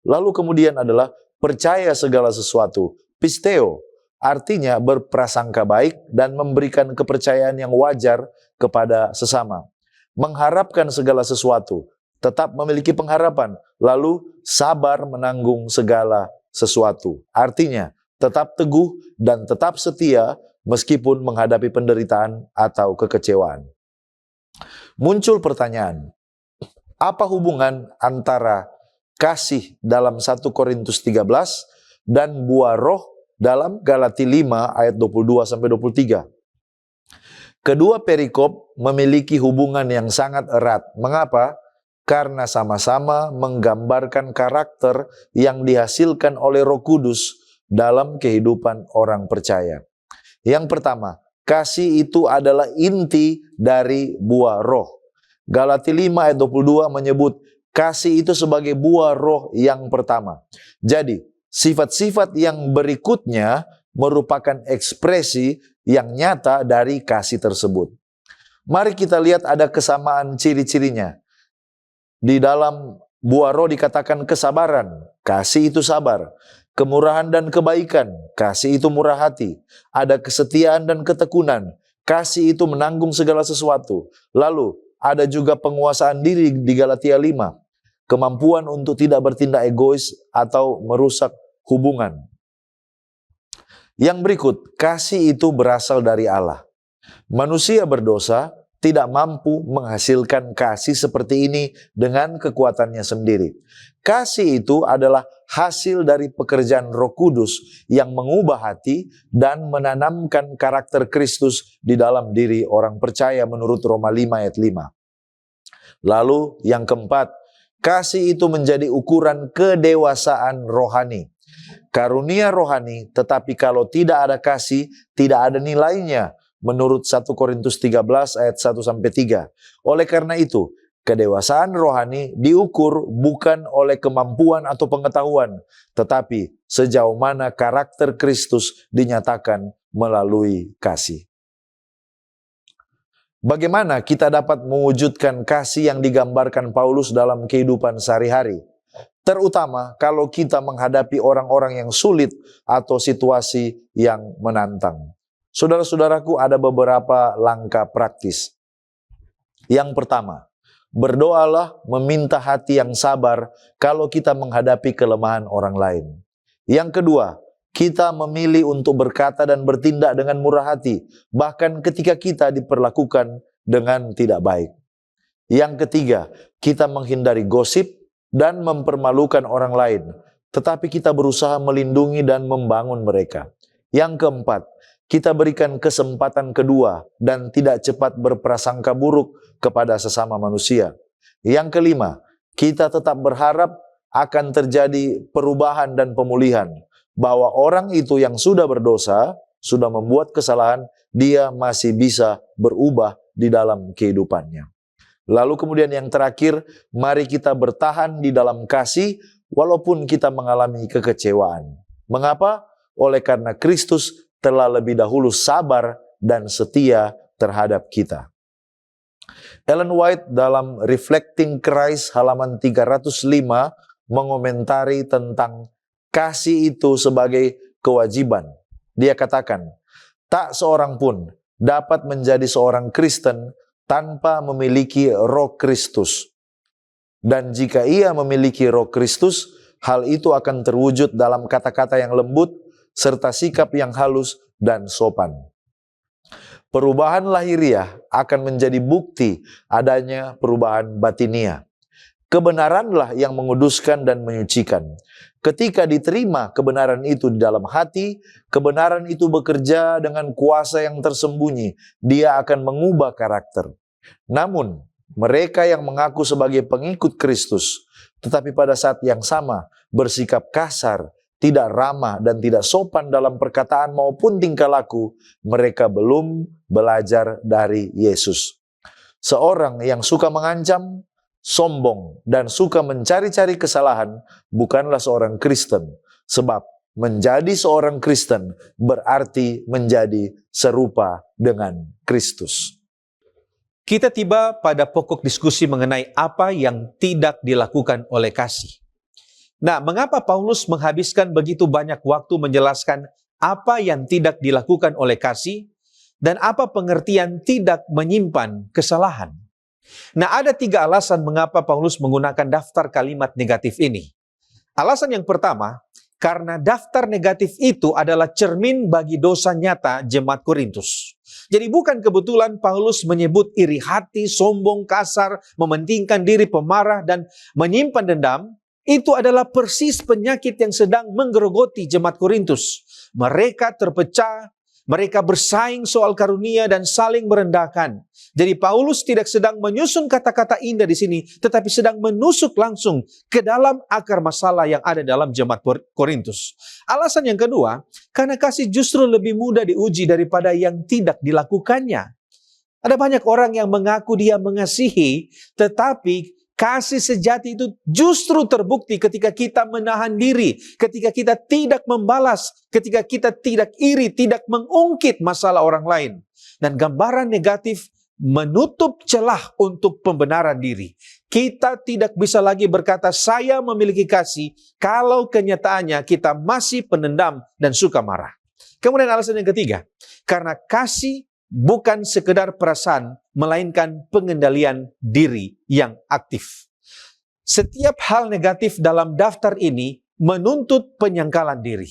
Lalu kemudian adalah percaya segala sesuatu, pisteo, artinya berprasangka baik dan memberikan kepercayaan yang wajar kepada sesama. Mengharapkan segala sesuatu, tetap memiliki pengharapan, lalu sabar menanggung segala sesuatu. Artinya tetap teguh dan tetap setia meskipun menghadapi penderitaan atau kekecewaan. Muncul pertanyaan, apa hubungan antara kasih dalam 1 Korintus 13 dan buah roh dalam Galati 5 ayat 22-23. Kedua perikop memiliki hubungan yang sangat erat. Mengapa? Karena sama-sama menggambarkan karakter yang dihasilkan oleh Roh Kudus dalam kehidupan orang percaya. Yang pertama, kasih itu adalah inti dari buah roh. Galati 5 ayat 22 menyebut kasih itu sebagai buah roh yang pertama. Jadi, sifat-sifat yang berikutnya merupakan ekspresi yang nyata dari kasih tersebut. Mari kita lihat ada kesamaan ciri-cirinya. Di dalam buah roh dikatakan kesabaran, kasih itu sabar. Kemurahan dan kebaikan, kasih itu murah hati. Ada kesetiaan dan ketekunan, kasih itu menanggung segala sesuatu. Lalu ada juga penguasaan diri di Galatia 5. Kemampuan untuk tidak bertindak egois atau merusak hubungan. Yang berikut, kasih itu berasal dari Allah. Manusia berdosa tidak mampu menghasilkan kasih seperti ini dengan kekuatannya sendiri. Kasih itu adalah hasil dari pekerjaan Roh Kudus yang mengubah hati dan menanamkan karakter Kristus di dalam diri orang percaya menurut Roma 5 ayat 5. Lalu yang keempat, kasih itu menjadi ukuran kedewasaan rohani. Karunia rohani, tetapi kalau tidak ada kasih, tidak ada nilainya. Menurut 1 Korintus 13 ayat 1-3. Oleh karena itu, kedewasaan rohani diukur bukan oleh kemampuan atau pengetahuan, tetapi sejauh mana karakter Kristus dinyatakan melalui kasih. Bagaimana kita dapat mewujudkan kasih yang digambarkan Paulus dalam kehidupan sehari-hari? Terutama kalau kita menghadapi orang-orang yang sulit atau situasi yang menantang. Saudara-saudaraku, ada beberapa langkah praktis. Yang pertama, berdoalah meminta hati yang sabar kalau kita menghadapi kelemahan orang lain. Yang kedua, kita memilih untuk berkata dan bertindak dengan murah hati, bahkan ketika kita diperlakukan dengan tidak baik. Yang ketiga, kita menghindari gosip dan mempermalukan orang lain, tetapi kita berusaha melindungi dan membangun mereka. Yang keempat, kita berikan kesempatan kedua dan tidak cepat berprasangka buruk kepada sesama manusia. Yang kelima, kita tetap berharap akan terjadi perubahan dan pemulihan, bahwa orang itu yang sudah berdosa, sudah membuat kesalahan, dia masih bisa berubah di dalam kehidupannya. Lalu kemudian yang terakhir, mari kita bertahan di dalam kasih walaupun kita mengalami kekecewaan. Mengapa? Oleh karena Kristus telah lebih dahulu sabar dan setia terhadap kita. Ellen White dalam Reflecting Christ halaman 305 mengomentari tentang kasih itu sebagai kewajiban. Dia katakan, tak seorang pun dapat menjadi seorang Kristen tanpa memiliki roh Kristus. Dan jika ia memiliki roh Kristus, hal itu akan terwujud dalam kata-kata yang lembut, serta sikap yang halus dan sopan. Perubahan lahiriah akan menjadi bukti adanya perubahan batinia. Kebenaranlah yang menguduskan dan menyucikan. Ketika diterima kebenaran itu di dalam hati, kebenaran itu bekerja dengan kuasa yang tersembunyi. Dia akan mengubah karakter. Namun, mereka yang mengaku sebagai pengikut Kristus, tetapi pada saat yang sama bersikap kasar, tidak ramah dan tidak sopan dalam perkataan maupun tingkah laku, mereka belum belajar dari Yesus. Seorang yang suka mengancam, sombong, dan suka mencari-cari kesalahan bukanlah seorang Kristen. Sebab menjadi seorang Kristen berarti menjadi serupa dengan Kristus. Kita tiba pada pokok diskusi mengenai apa yang tidak dilakukan oleh kasih. Nah, mengapa Paulus menghabiskan begitu banyak waktu menjelaskan apa yang tidak dilakukan oleh kasih dan apa pengertian tidak menyimpan kesalahan? Nah, ada 3 alasan mengapa Paulus menggunakan daftar kalimat negatif ini. Alasan yang pertama, karena daftar negatif itu adalah cermin bagi dosa nyata jemaat Korintus. Jadi bukan kebetulan Paulus menyebut iri hati, sombong, kasar, mementingkan diri, pemarah, dan menyimpan dendam. Itu adalah persis penyakit yang sedang menggerogoti jemaat Korintus. Mereka terpecah, mereka bersaing soal karunia dan saling merendahkan. Jadi Paulus tidak sedang menyusun kata-kata indah di sini, tetapi sedang menusuk langsung ke dalam akar masalah yang ada dalam jemaat Korintus. Alasan yang kedua, karena kasih justru lebih mudah diuji daripada yang tidak dilakukannya. Ada banyak orang yang mengaku dia mengasihi, tetapi kasih sejati itu justru terbukti ketika kita menahan diri, ketika kita tidak membalas, ketika kita tidak iri, tidak mengungkit masalah orang lain. Dan gambaran negatif menutup celah untuk pembenaran diri. Kita tidak bisa lagi berkata saya memiliki kasih kalau kenyataannya kita masih penendam dan suka marah. Kemudian alasan yang ketiga, karena kasih bukan sekedar perasaan, melainkan pengendalian diri yang aktif. Setiap hal negatif dalam daftar ini menuntut penyangkalan diri.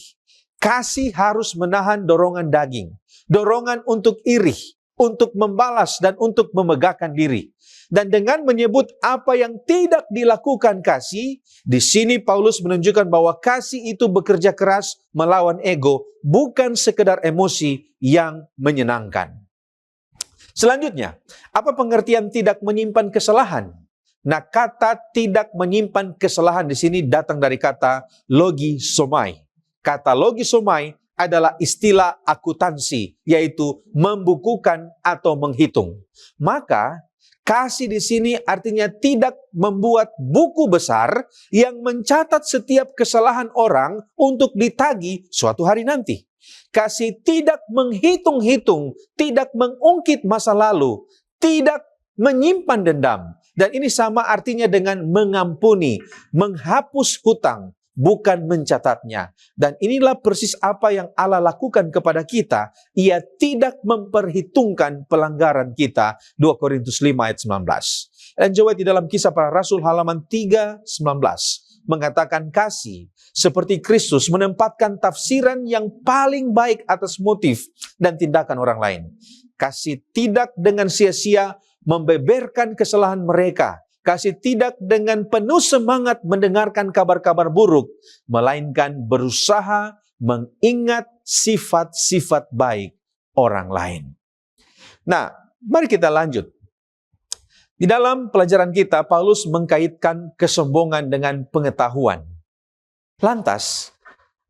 Kasih harus menahan dorongan daging, dorongan untuk iri, untuk membalas, dan untuk memegahkan diri. Dan dengan menyebut apa yang tidak dilakukan kasih, di sini Paulus menunjukkan bahwa kasih itu bekerja keras melawan ego, bukan sekedar emosi yang menyenangkan. Selanjutnya, apa pengertian tidak menyimpan kesalahan? Nah, kata tidak menyimpan kesalahan di sini datang dari kata logisomai. Kata logisomai adalah istilah akuntansi, yaitu membukukan atau menghitung. Maka, kasih di sini artinya tidak membuat buku besar yang mencatat setiap kesalahan orang untuk ditagih suatu hari nanti. Kasih tidak menghitung-hitung, tidak mengungkit masa lalu, tidak menyimpan dendam. Dan ini sama artinya dengan mengampuni, menghapus hutang, bukan mencatatnya. Dan inilah persis apa yang Allah lakukan kepada kita. Ia tidak memperhitungkan pelanggaran kita. 2 Korintus 5 ayat 19. Dan Joel di dalam Kisah Para Rasul halaman 3:19 mengatakan kasih seperti Kristus menempatkan tafsiran yang paling baik atas motif dan tindakan orang lain. Kasih tidak dengan sia-sia membeberkan kesalahan mereka. Kasih tidak dengan penuh semangat mendengarkan kabar-kabar buruk, melainkan berusaha mengingat sifat-sifat baik orang lain. Nah, mari kita lanjut. Di dalam pelajaran kita, Paulus mengkaitkan kesombongan dengan pengetahuan. Lantas,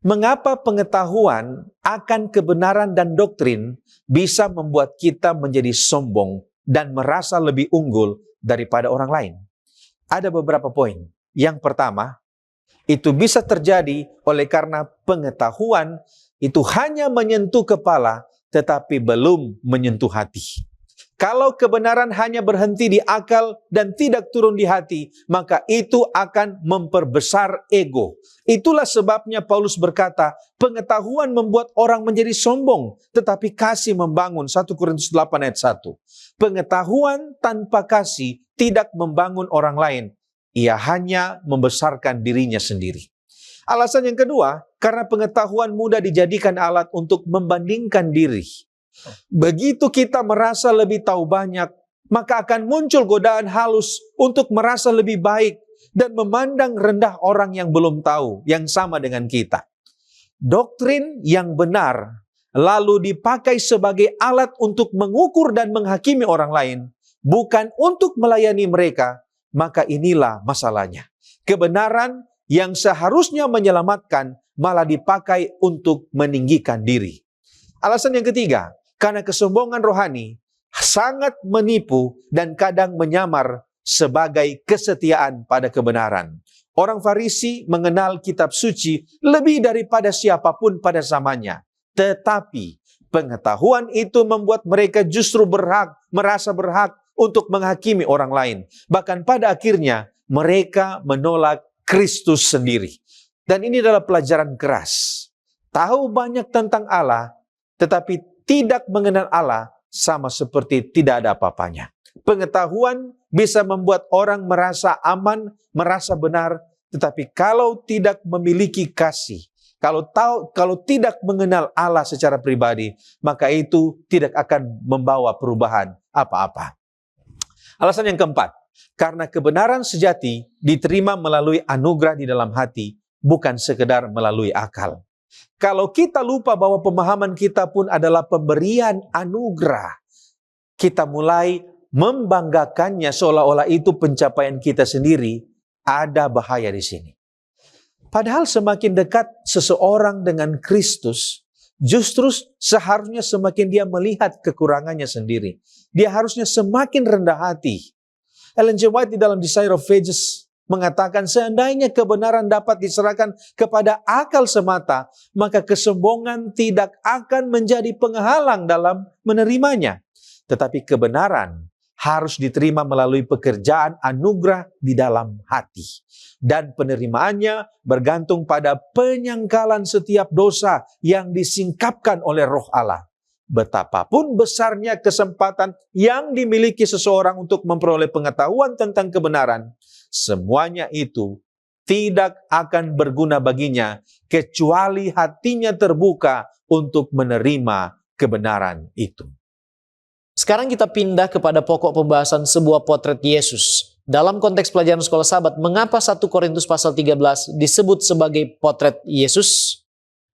mengapa pengetahuan akan kebenaran dan doktrin bisa membuat kita menjadi sombong dan merasa lebih unggul daripada orang lain? Ada beberapa poin. Yang pertama, itu bisa terjadi oleh karena pengetahuan itu hanya menyentuh kepala tetapi belum menyentuh hati. Kalau kebenaran hanya berhenti di akal dan tidak turun di hati, maka itu akan memperbesar ego. Itulah sebabnya Paulus berkata, pengetahuan membuat orang menjadi sombong, tetapi kasih membangun. 1 Korintus 8 ayat 1. Pengetahuan tanpa kasih tidak membangun orang lain. Ia hanya membesarkan dirinya sendiri. Alasan yang kedua, karena pengetahuan mudah dijadikan alat untuk membandingkan diri. Begitu kita merasa lebih tahu banyak, maka akan muncul godaan halus untuk merasa lebih baik dan memandang rendah orang yang belum tahu, yang sama dengan kita. Doktrin yang benar lalu dipakai sebagai alat untuk mengukur dan menghakimi orang lain, bukan untuk melayani mereka, maka inilah masalahnya. Kebenaran yang seharusnya menyelamatkan malah dipakai untuk meninggikan diri. Alasan yang ketiga, karena kesombongan rohani sangat menipu dan kadang menyamar sebagai kesetiaan pada kebenaran. Orang Farisi mengenal kitab suci lebih daripada siapapun pada zamannya. Tetapi pengetahuan itu membuat mereka justru merasa berhak untuk menghakimi orang lain. Bahkan pada akhirnya mereka menolak Kristus sendiri. Dan ini adalah pelajaran keras. Tahu banyak tentang Allah, tetapi tidak mengenal Allah sama seperti tidak ada apa-apanya. Pengetahuan bisa membuat orang merasa aman, merasa benar, tetapi kalau tidak memiliki kasih, kalau tidak mengenal Allah secara pribadi, maka itu tidak akan membawa perubahan apa-apa. Alasan yang keempat, karena kebenaran sejati diterima melalui anugerah di dalam hati, bukan sekedar melalui akal. Kalau kita lupa bahwa pemahaman kita pun adalah pemberian anugerah, kita mulai membanggakannya seolah-olah itu pencapaian kita sendiri, ada bahaya di sini. Padahal semakin dekat seseorang dengan Kristus, justru seharusnya semakin dia melihat kekurangannya sendiri. Dia harusnya semakin rendah hati. Ellen G. White di dalam Desire of Ages mengatakan, seandainya kebenaran dapat diserahkan kepada akal semata, maka kesombongan tidak akan menjadi penghalang dalam menerimanya. Tetapi kebenaran harus diterima melalui pekerjaan anugerah di dalam hati. Dan penerimaannya bergantung pada penyangkalan setiap dosa yang disingkapkan oleh Roh Allah. Betapapun besarnya kesempatan yang dimiliki seseorang untuk memperoleh pengetahuan tentang kebenaran, semuanya itu tidak akan berguna baginya kecuali hatinya terbuka untuk menerima kebenaran itu. Sekarang kita pindah kepada pokok pembahasan sebuah potret Yesus. Dalam konteks pelajaran sekolah sahabat, mengapa 1 Korintus pasal 13 disebut sebagai potret Yesus?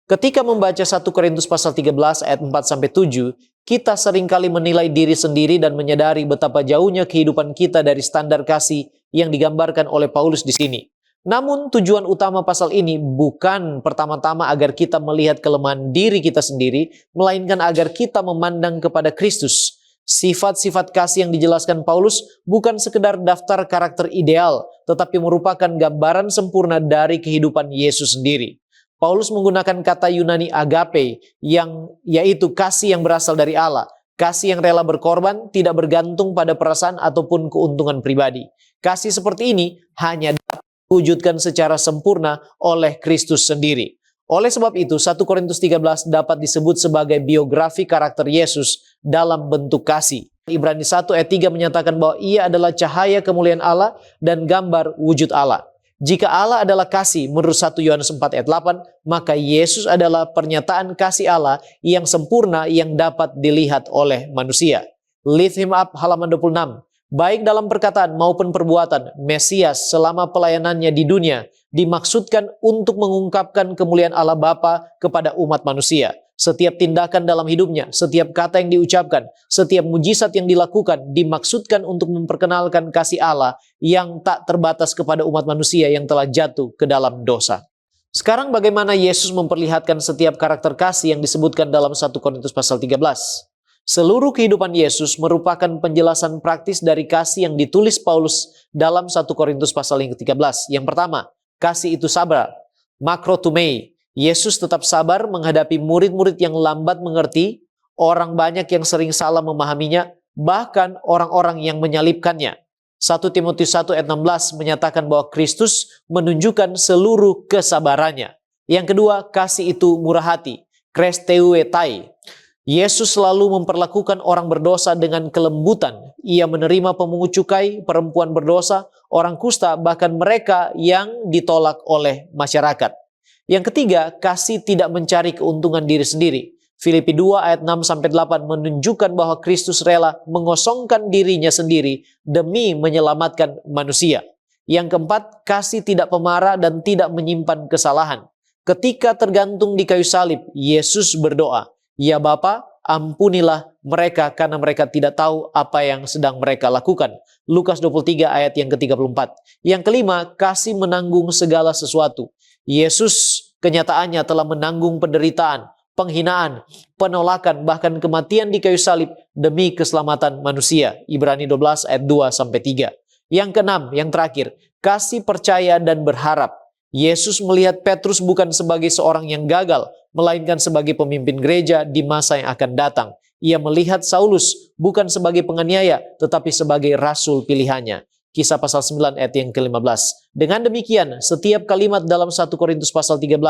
Ketika membaca 1 Korintus pasal 13 ayat 4-7, kita seringkali menilai diri sendiri dan menyadari betapa jauhnya kehidupan kita dari standar kasih yang digambarkan oleh Paulus di sini. Namun tujuan utama pasal ini bukan pertama-tama agar kita melihat kelemahan diri kita sendiri, melainkan agar kita memandang kepada Kristus. Sifat-sifat kasih yang dijelaskan Paulus bukan sekedar daftar karakter ideal, tetapi merupakan gambaran sempurna dari kehidupan Yesus sendiri. Paulus menggunakan kata Yunani agape, yang yaitu kasih yang berasal dari Allah. Kasih yang rela berkorban, tidak bergantung pada perasaan ataupun keuntungan pribadi. Kasih seperti ini hanya dapat diwujudkan secara sempurna oleh Kristus sendiri. Oleh sebab itu, 1 Korintus 13 dapat disebut sebagai biografi karakter Yesus dalam bentuk kasih. Ibrani 1 ayat 3 menyatakan bahwa ia adalah cahaya kemuliaan Allah dan gambar wujud Allah. Jika Allah adalah kasih menurut 1 Yohanes 4 ayat 8, maka Yesus adalah pernyataan kasih Allah yang sempurna yang dapat dilihat oleh manusia. Lift Him Up halaman 26. Baik dalam perkataan maupun perbuatan, Mesias selama pelayanannya di dunia dimaksudkan untuk mengungkapkan kemuliaan Allah Bapa kepada umat manusia. Setiap tindakan dalam hidupnya, setiap kata yang diucapkan, setiap mujizat yang dilakukan dimaksudkan untuk memperkenalkan kasih Allah yang tak terbatas kepada umat manusia yang telah jatuh ke dalam dosa. Sekarang bagaimana Yesus memperlihatkan setiap karakter kasih yang disebutkan dalam 1 Korintus pasal 13? Seluruh kehidupan Yesus merupakan penjelasan praktis dari kasih yang ditulis Paulus dalam 1 Korintus pasal yang ke-13. Yang pertama, kasih itu sabar. Makrotumei. Yesus tetap sabar menghadapi murid-murid yang lambat mengerti, orang banyak yang sering salah memahaminya, bahkan orang-orang yang menyalibkannya. 1 Timotius 1 ayat 16 menyatakan bahwa Kristus menunjukkan seluruh kesabarannya. Yang kedua, kasih itu murah hati. Kresteuetai. Yesus selalu memperlakukan orang berdosa dengan kelembutan. Ia menerima pemungut cukai, perempuan berdosa, orang kusta, bahkan mereka yang ditolak oleh masyarakat. Yang ketiga, kasih tidak mencari keuntungan diri sendiri. Filipi 2 ayat 6-8 menunjukkan bahwa Kristus rela mengosongkan dirinya sendiri demi menyelamatkan manusia. Yang keempat, kasih tidak pemarah dan tidak menyimpan kesalahan. Ketika tergantung di kayu salib, Yesus berdoa, "Ya Bapa, ampunilah mereka karena mereka tidak tahu apa yang sedang mereka lakukan." Lukas 23 ayat yang ke-34. Yang kelima, kasih menanggung segala sesuatu. Yesus kenyataannya telah menanggung penderitaan, penghinaan, penolakan, bahkan kematian di kayu salib demi keselamatan manusia. Ibrani 12 ayat 2-3. Yang keenam, yang terakhir, kasih percaya dan berharap. Yesus melihat Petrus bukan sebagai seorang yang gagal, melainkan sebagai pemimpin gereja di masa yang akan datang. Ia melihat Saulus bukan sebagai penganiaya, tetapi sebagai rasul pilihannya. Kisah pasal 9 ayat yang ke-15. Dengan demikian, setiap kalimat dalam 1 Korintus pasal 13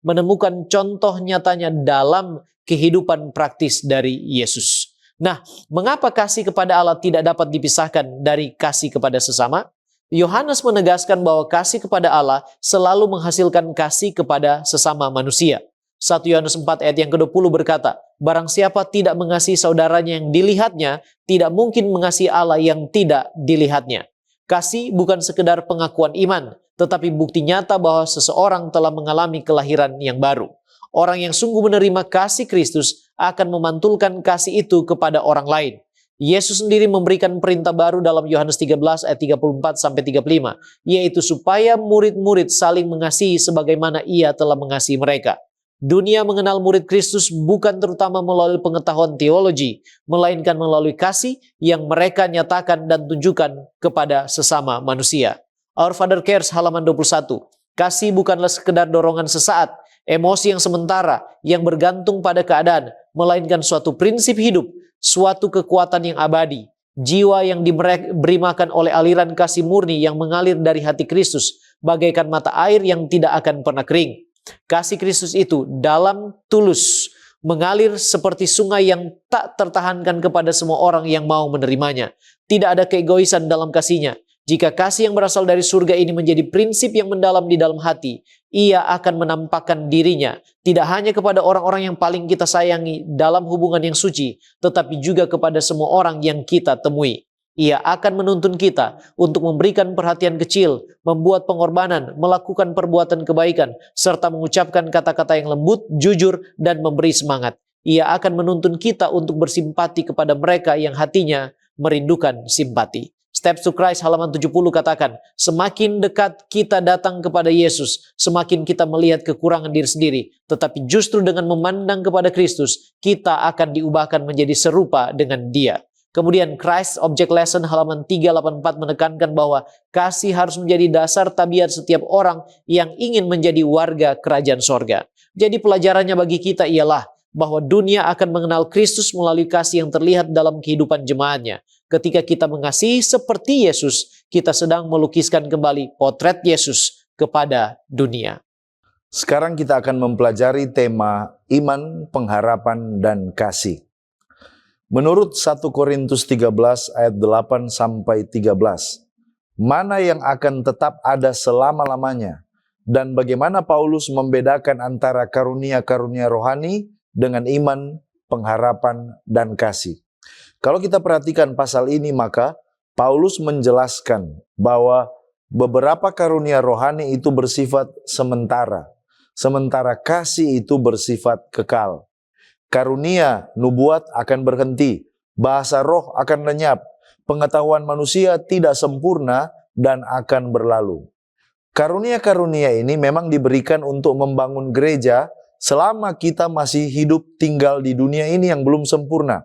menemukan contoh nyatanya dalam kehidupan praktis dari Yesus. Nah, mengapa kasih kepada Allah tidak dapat dipisahkan dari kasih kepada sesama? Yohanes menegaskan bahwa kasih kepada Allah selalu menghasilkan kasih kepada sesama manusia. 1 Yohanes 4 ayat yang ke-20 berkata, "Barang siapa tidak mengasihi saudaranya yang dilihatnya, tidak mungkin mengasihi Allah yang tidak dilihatnya." Kasih bukan sekedar pengakuan iman, tetapi bukti nyata bahwa seseorang telah mengalami kelahiran yang baru. Orang yang sungguh menerima kasih Kristus akan memantulkan kasih itu kepada orang lain. Yesus sendiri memberikan perintah baru dalam Yohanes 13 ayat 34-35, yaitu supaya murid-murid saling mengasihi sebagaimana Ia telah mengasihi mereka. Dunia mengenal murid Kristus bukan terutama melalui pengetahuan teologi, melainkan melalui kasih yang mereka nyatakan dan tunjukkan kepada sesama manusia. Our Father Cares halaman 21. Kasih bukanlah sekedar dorongan sesaat, emosi yang sementara, yang bergantung pada keadaan, melainkan suatu prinsip hidup, suatu kekuatan yang abadi, jiwa yang diberi makan oleh aliran kasih murni yang mengalir dari hati Kristus, bagaikan mata air yang tidak akan pernah kering. Kasih Kristus itu dalam tulus mengalir seperti sungai yang tak tertahankan kepada semua orang yang mau menerimanya. Tidak ada keegoisan dalam kasihnya. Jika kasih yang berasal dari surga ini menjadi prinsip yang mendalam di dalam hati, Ia akan menampakkan dirinya tidak hanya kepada orang-orang yang paling kita sayangi dalam hubungan yang suci, tetapi juga kepada semua orang yang kita temui. Ia akan menuntun kita untuk memberikan perhatian kecil, membuat pengorbanan, melakukan perbuatan kebaikan, serta mengucapkan kata-kata yang lembut, jujur, dan memberi semangat. Ia akan menuntun kita untuk bersimpati kepada mereka yang hatinya merindukan simpati. Steps to Christ halaman 70 katakan, semakin dekat kita datang kepada Yesus, semakin kita melihat kekurangan diri sendiri. Tetapi justru dengan memandang kepada Kristus, kita akan diubahkan menjadi serupa dengan Dia. Kemudian Christ Object Lesson halaman 384 menekankan bahwa kasih harus menjadi dasar tabiat setiap orang yang ingin menjadi warga kerajaan sorga. Jadi pelajarannya bagi kita ialah bahwa dunia akan mengenal Kristus melalui kasih yang terlihat dalam kehidupan jemaatnya. Ketika kita mengasihi seperti Yesus, kita sedang melukiskan kembali potret Yesus kepada dunia. Sekarang kita akan mempelajari tema iman, pengharapan, dan kasih. Menurut 1 Korintus 13 ayat 8-13, mana yang akan tetap ada selama-lamanya? Dan bagaimana Paulus membedakan antara karunia-karunia rohani dengan iman, pengharapan, dan kasih? Kalau kita perhatikan pasal ini, maka Paulus menjelaskan bahwa beberapa karunia rohani itu bersifat sementara, sementara kasih itu bersifat kekal. Karunia nubuat akan berhenti, bahasa roh akan lenyap, pengetahuan manusia tidak sempurna dan akan berlalu. Karunia-karunia ini memang diberikan untuk membangun gereja selama kita masih hidup tinggal di dunia ini yang belum sempurna.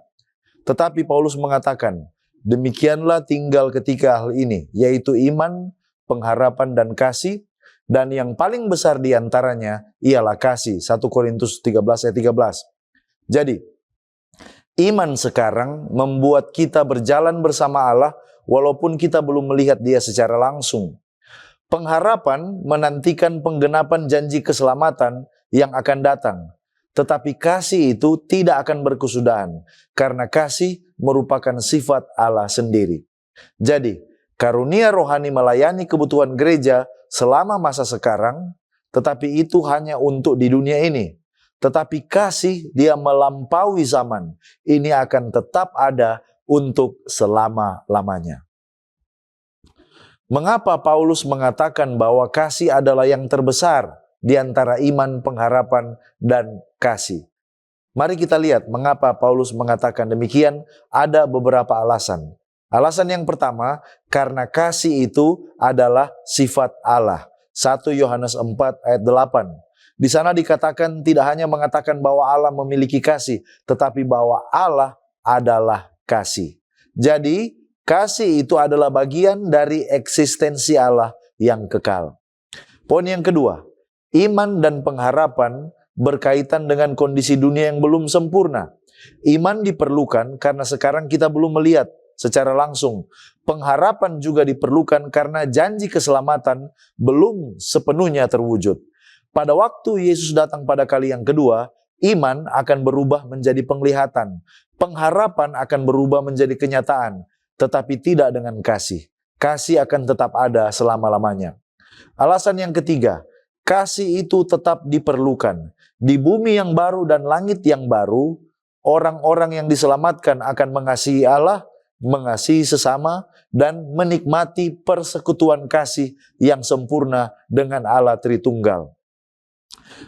Tetapi Paulus mengatakan, demikianlah tinggal ketiga hal ini, yaitu iman, pengharapan, dan kasih. Dan yang paling besar di antaranya ialah kasih. 1 Korintus 13 ayat 13. Jadi, iman sekarang membuat kita berjalan bersama Allah walaupun kita belum melihat Dia secara langsung. Pengharapan menantikan penggenapan janji keselamatan yang akan datang. Tetapi kasih itu tidak akan berkesudahan, karena kasih merupakan sifat Allah sendiri. Jadi, karunia rohani melayani kebutuhan gereja selama masa sekarang, tetapi itu hanya untuk di dunia ini. Tetapi kasih Dia melampaui zaman. Ini akan tetap ada untuk selama-lamanya. Mengapa Paulus mengatakan bahwa kasih adalah yang terbesar di antara iman, pengharapan, dan kasih? Mari kita lihat mengapa Paulus mengatakan demikian. Ada beberapa alasan. Alasan yang pertama, karena kasih itu adalah sifat Allah. 1 Yohanes 4 ayat 8. Di sana dikatakan tidak hanya mengatakan bahwa Allah memiliki kasih, tetapi bahwa Allah adalah kasih. Jadi, kasih itu adalah bagian dari eksistensi Allah yang kekal. Poin yang kedua, iman dan pengharapan berkaitan dengan kondisi dunia yang belum sempurna. Iman diperlukan karena sekarang kita belum melihat secara langsung. Pengharapan juga diperlukan karena janji keselamatan belum sepenuhnya terwujud. Pada waktu Yesus datang pada kali yang kedua, iman akan berubah menjadi penglihatan. Pengharapan akan berubah menjadi kenyataan, tetapi tidak dengan kasih. Kasih akan tetap ada selama-lamanya. Alasan yang ketiga, kasih itu tetap diperlukan. Di bumi yang baru dan langit yang baru, orang-orang yang diselamatkan akan mengasihi Allah, mengasihi sesama, dan menikmati persekutuan kasih yang sempurna dengan Allah Tritunggal.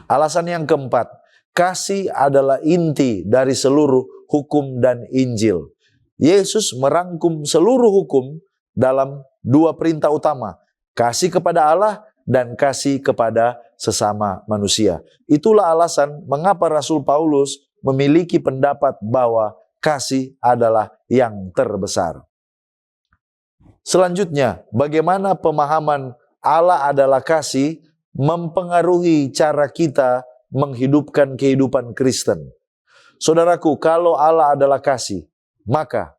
Alasan yang keempat, kasih adalah inti dari seluruh hukum dan Injil. Yesus merangkum seluruh hukum dalam dua perintah utama, kasih kepada Allah dan kasih kepada sesama manusia. Itulah alasan mengapa Rasul Paulus memiliki pendapat bahwa kasih adalah yang terbesar. Selanjutnya, bagaimana pemahaman Allah adalah kasih mempengaruhi cara kita menghidupkan kehidupan Kristen. Saudaraku, kalau Allah adalah kasih, maka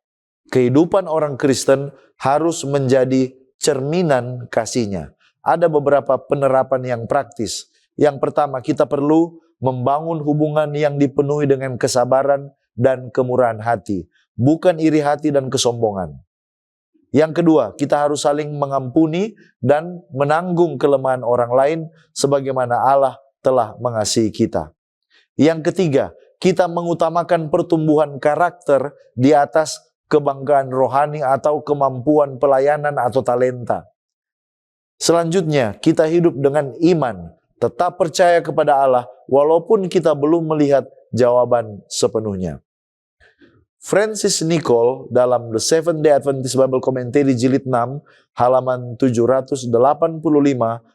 kehidupan orang Kristen harus menjadi cerminan kasih-Nya. Ada beberapa penerapan yang praktis. Yang pertama, kita perlu membangun hubungan yang dipenuhi dengan kesabaran dan kemurahan hati, bukan iri hati dan kesombongan. Yang kedua, kita harus saling mengampuni dan menanggung kelemahan orang lain sebagaimana Allah telah mengasihi kita. Yang ketiga, kita mengutamakan pertumbuhan karakter di atas kebanggaan rohani atau kemampuan pelayanan atau talenta. Selanjutnya, kita hidup dengan iman, tetap percaya kepada Allah walaupun kita belum melihat jawaban sepenuhnya. Francis Nicole dalam The Seventh Day Adventist Bible Commentary Jilid 6 halaman 785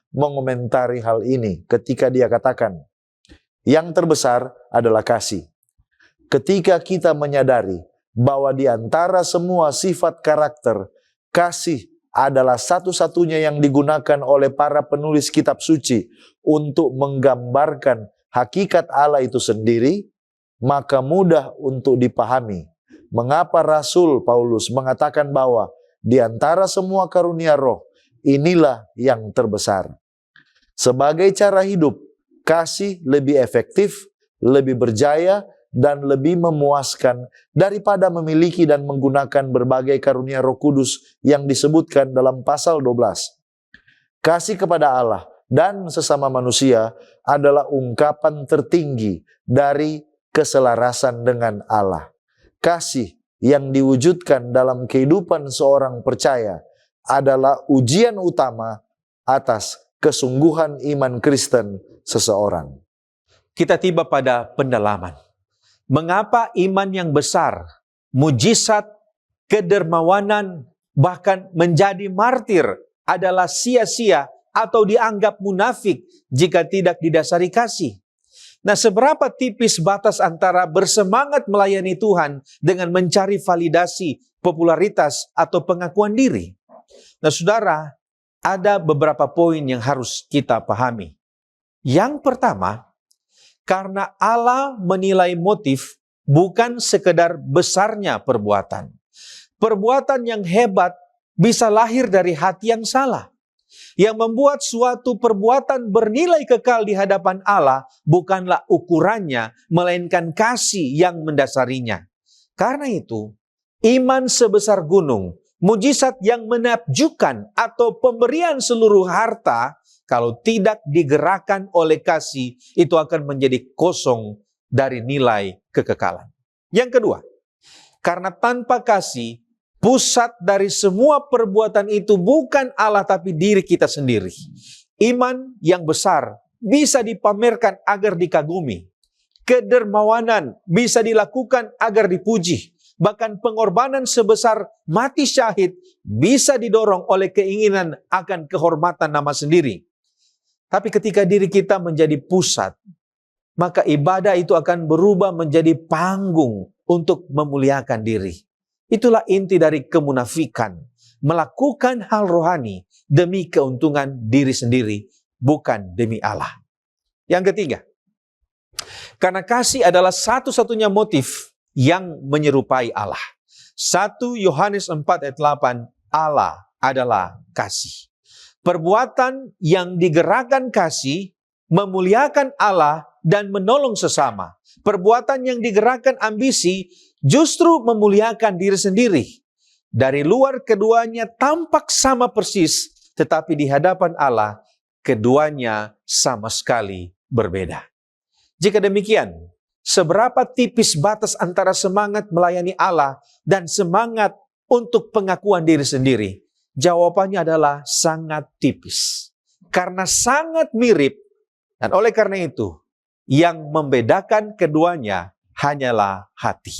mengomentari hal ini ketika dia katakan, yang terbesar adalah kasih. Ketika kita menyadari bahwa di antara semua sifat karakter, kasih adalah satu-satunya yang digunakan oleh para penulis kitab suci untuk menggambarkan hakikat Allah itu sendiri, maka mudah untuk dipahami mengapa Rasul Paulus mengatakan bahwa di antara semua karunia roh, inilah yang terbesar. Sebagai cara hidup, kasih lebih efektif, lebih berjaya, dan lebih memuaskan daripada memiliki dan menggunakan berbagai karunia Roh Kudus yang disebutkan dalam pasal 12. Kasih kepada Allah dan sesama manusia adalah ungkapan tertinggi dari keselarasan dengan Allah. Kasih yang diwujudkan dalam kehidupan seorang percaya adalah ujian utama atas kesungguhan iman Kristen seseorang. Kita tiba pada pendalaman. Mengapa iman yang besar, mujizat, kedermawanan, bahkan menjadi martir adalah sia-sia atau dianggap munafik jika tidak didasari kasih? Nah, seberapa tipis batas antara bersemangat melayani Tuhan dengan mencari validasi, popularitas, atau pengakuan diri? Nah, saudara, ada beberapa poin yang harus kita pahami. Yang pertama, karena Allah menilai motif bukan sekedar besarnya perbuatan. Perbuatan yang hebat bisa lahir dari hati yang salah. Yang membuat suatu perbuatan bernilai kekal di hadapan Allah bukanlah ukurannya, melainkan kasih yang mendasarinya. Karena itu, iman sebesar gunung, mujizat yang menakjubkan, atau pemberian seluruh harta, kalau tidak digerakkan oleh kasih, itu akan menjadi kosong dari nilai kekekalan. Yang kedua, karena tanpa kasih, pusat dari semua perbuatan itu bukan Allah tapi diri kita sendiri. Iman yang besar bisa dipamerkan agar dikagumi. Kedermawanan bisa dilakukan agar dipuji. Bahkan pengorbanan sebesar mati syahid bisa didorong oleh keinginan akan kehormatan nama sendiri. Tapi ketika diri kita menjadi pusat, maka ibadah itu akan berubah menjadi panggung untuk memuliakan diri. Itulah inti dari kemunafikan, melakukan hal rohani demi keuntungan diri sendiri, bukan demi Allah. Yang ketiga, karena kasih adalah satu-satunya motif yang menyerupai Allah. 1 Yohanes 4 ayat 8, Allah adalah kasih. Perbuatan yang digerakkan kasih, memuliakan Allah dan menolong sesama. Perbuatan yang digerakkan ambisi, justru memuliakan diri sendiri. Dari luar keduanya tampak sama persis, tetapi di hadapan Allah, keduanya sama sekali berbeda. Jika demikian, seberapa tipis batas antara semangat melayani Allah dan semangat untuk pengakuan diri sendiri? Jawabannya adalah sangat tipis. Karena sangat mirip, dan oleh karena itu, yang membedakan keduanya hanyalah hati.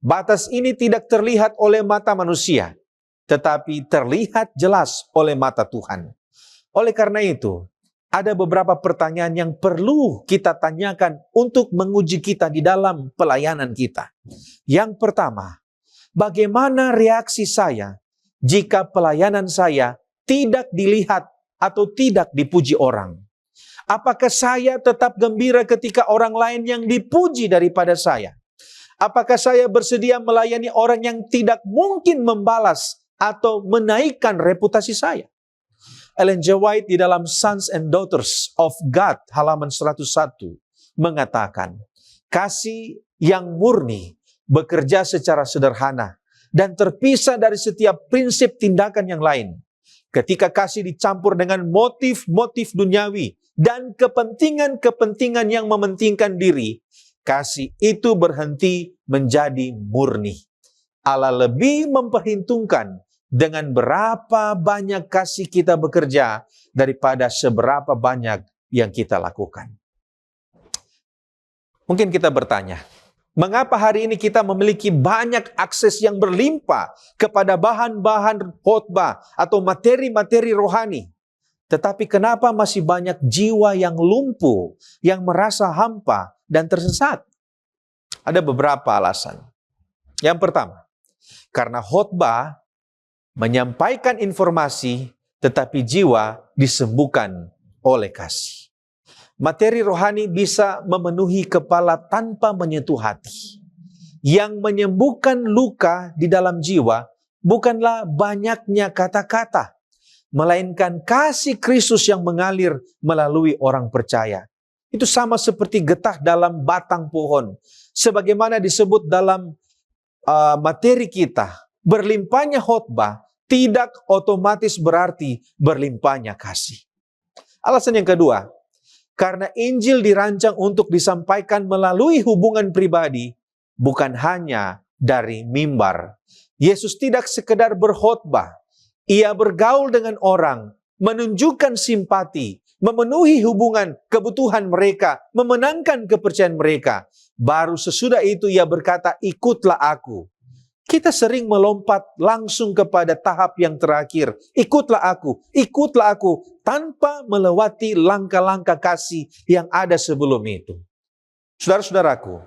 Batas ini tidak terlihat oleh mata manusia, tetapi terlihat jelas oleh mata Tuhan. Oleh karena itu, ada beberapa pertanyaan yang perlu kita tanyakan untuk menguji kita di dalam pelayanan kita. Yang pertama, bagaimana reaksi saya jika pelayanan saya tidak dilihat atau tidak dipuji orang? Apakah saya tetap gembira ketika orang lain yang dipuji daripada saya? Apakah saya bersedia melayani orang yang tidak mungkin membalas atau menaikkan reputasi saya? Ellen G. White di dalam Sons and Daughters of God halaman 101 mengatakan, kasih yang murni bekerja secara sederhana dan terpisah dari setiap prinsip tindakan yang lain. Ketika kasih dicampur dengan motif-motif duniawi dan kepentingan-kepentingan yang mementingkan diri, kasih itu berhenti menjadi murni. Allah lebih memperhitungkan dengan berapa banyak kasih kita bekerja daripada seberapa banyak yang kita lakukan. Mungkin kita bertanya, mengapa hari ini kita memiliki banyak akses yang berlimpah kepada bahan-bahan khotbah atau materi-materi rohani? Tetapi kenapa masih banyak jiwa yang lumpuh, yang merasa hampa dan tersesat? Ada beberapa alasan. Yang pertama, karena khotbah menyampaikan informasi, tetapi jiwa disembuhkan oleh kasih. Materi rohani bisa memenuhi kepala tanpa menyentuh hati. Yang menyembuhkan luka di dalam jiwa bukanlah banyaknya kata-kata, melainkan kasih Kristus yang mengalir melalui orang percaya. Itu sama seperti getah dalam batang pohon. Sebagaimana disebut dalam materi kita, berlimpahnya khotbah tidak otomatis berarti berlimpahnya kasih. Alasan yang kedua, karena Injil dirancang untuk disampaikan melalui hubungan pribadi, bukan hanya dari mimbar. Yesus tidak sekedar berkhotbah. Ia bergaul dengan orang, menunjukkan simpati, memenuhi hubungan kebutuhan mereka, memenangkan kepercayaan mereka. Baru sesudah itu ia berkata, ikutlah aku. Kita sering melompat langsung kepada tahap yang terakhir. Ikutlah aku, tanpa melewati langkah-langkah kasih yang ada sebelum itu. Saudara-saudaraku,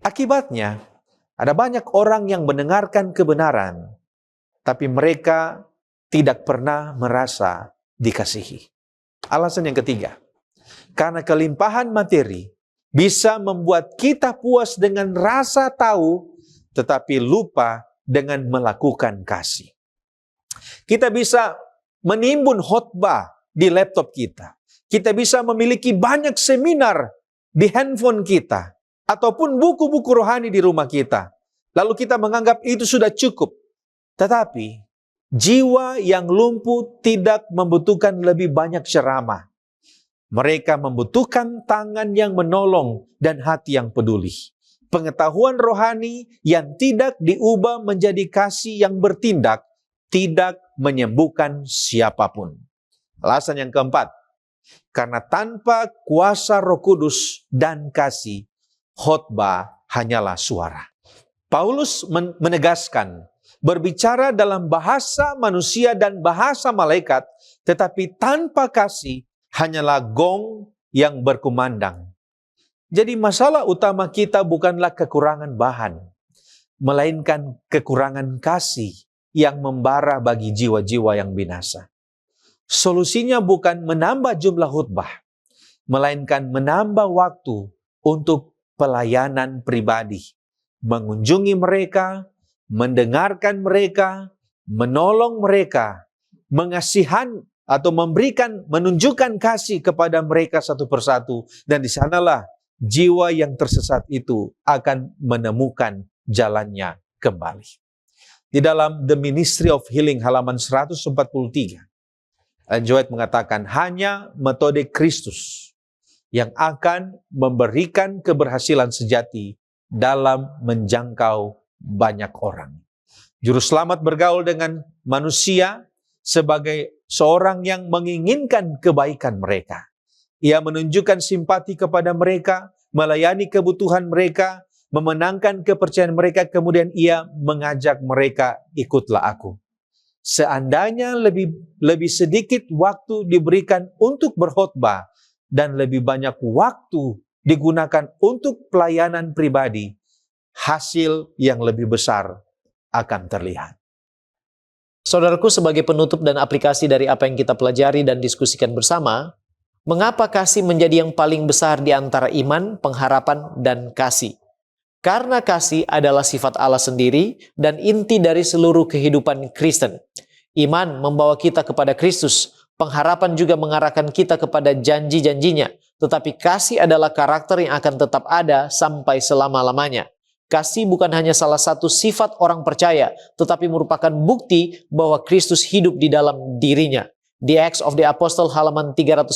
akibatnya ada banyak orang yang mendengarkan kebenaran, tapi mereka tidak pernah merasa dikasihi. Alasan yang ketiga, karena kelimpahan materi bisa membuat kita puas dengan rasa tahu, tetapi lupa dengan melakukan kasih. Kita bisa menimbun khotbah di laptop kita. Kita bisa memiliki banyak seminar di handphone kita, ataupun buku-buku rohani di rumah kita. Lalu kita menganggap itu sudah cukup. Tetapi, jiwa yang lumpuh tidak membutuhkan lebih banyak ceramah. Mereka membutuhkan tangan yang menolong dan hati yang peduli. Pengetahuan rohani yang tidak diubah menjadi kasih yang bertindak, tidak menyembuhkan siapapun. Alasan yang keempat, karena tanpa kuasa Roh Kudus dan kasih, khotbah hanyalah suara. Paulus menegaskan, berbicara dalam bahasa manusia dan bahasa malaikat, tetapi tanpa kasih hanyalah gong yang berkumandang. Jadi masalah utama kita bukanlah kekurangan bahan, melainkan kekurangan kasih yang membara bagi jiwa-jiwa yang binasa. Solusinya bukan menambah jumlah khutbah, melainkan menambah waktu untuk pelayanan pribadi, mengunjungi mereka, mendengarkan mereka, menolong mereka, mengasihan atau menunjukkan kasih kepada mereka satu persatu, dan di sanalah jiwa yang tersesat itu akan menemukan jalannya kembali. Di dalam The Ministry of Healing halaman 143, Ellen G. White mengatakan, hanya metode Kristus yang akan memberikan keberhasilan sejati dalam menjangkau banyak orang. Juru selamat bergaul dengan manusia sebagai seorang yang menginginkan kebaikan mereka. Ia menunjukkan simpati kepada mereka, melayani kebutuhan mereka, memenangkan kepercayaan mereka, kemudian ia mengajak mereka, ikutlah aku. Seandainya lebih sedikit waktu diberikan untuk berkhotbah dan lebih banyak waktu digunakan untuk pelayanan pribadi, hasil yang lebih besar akan terlihat. Saudaraku, sebagai penutup dan aplikasi dari apa yang kita pelajari dan diskusikan bersama, mengapa kasih menjadi yang paling besar di antara iman, pengharapan, dan kasih? Karena kasih adalah sifat Allah sendiri dan inti dari seluruh kehidupan Kristen. Iman membawa kita kepada Kristus, pengharapan juga mengarahkan kita kepada janji-janjinya, tetapi kasih adalah karakter yang akan tetap ada sampai selama-lamanya. Kasih bukan hanya salah satu sifat orang percaya, tetapi merupakan bukti bahwa Kristus hidup di dalam dirinya. The Acts of the Apostle halaman 319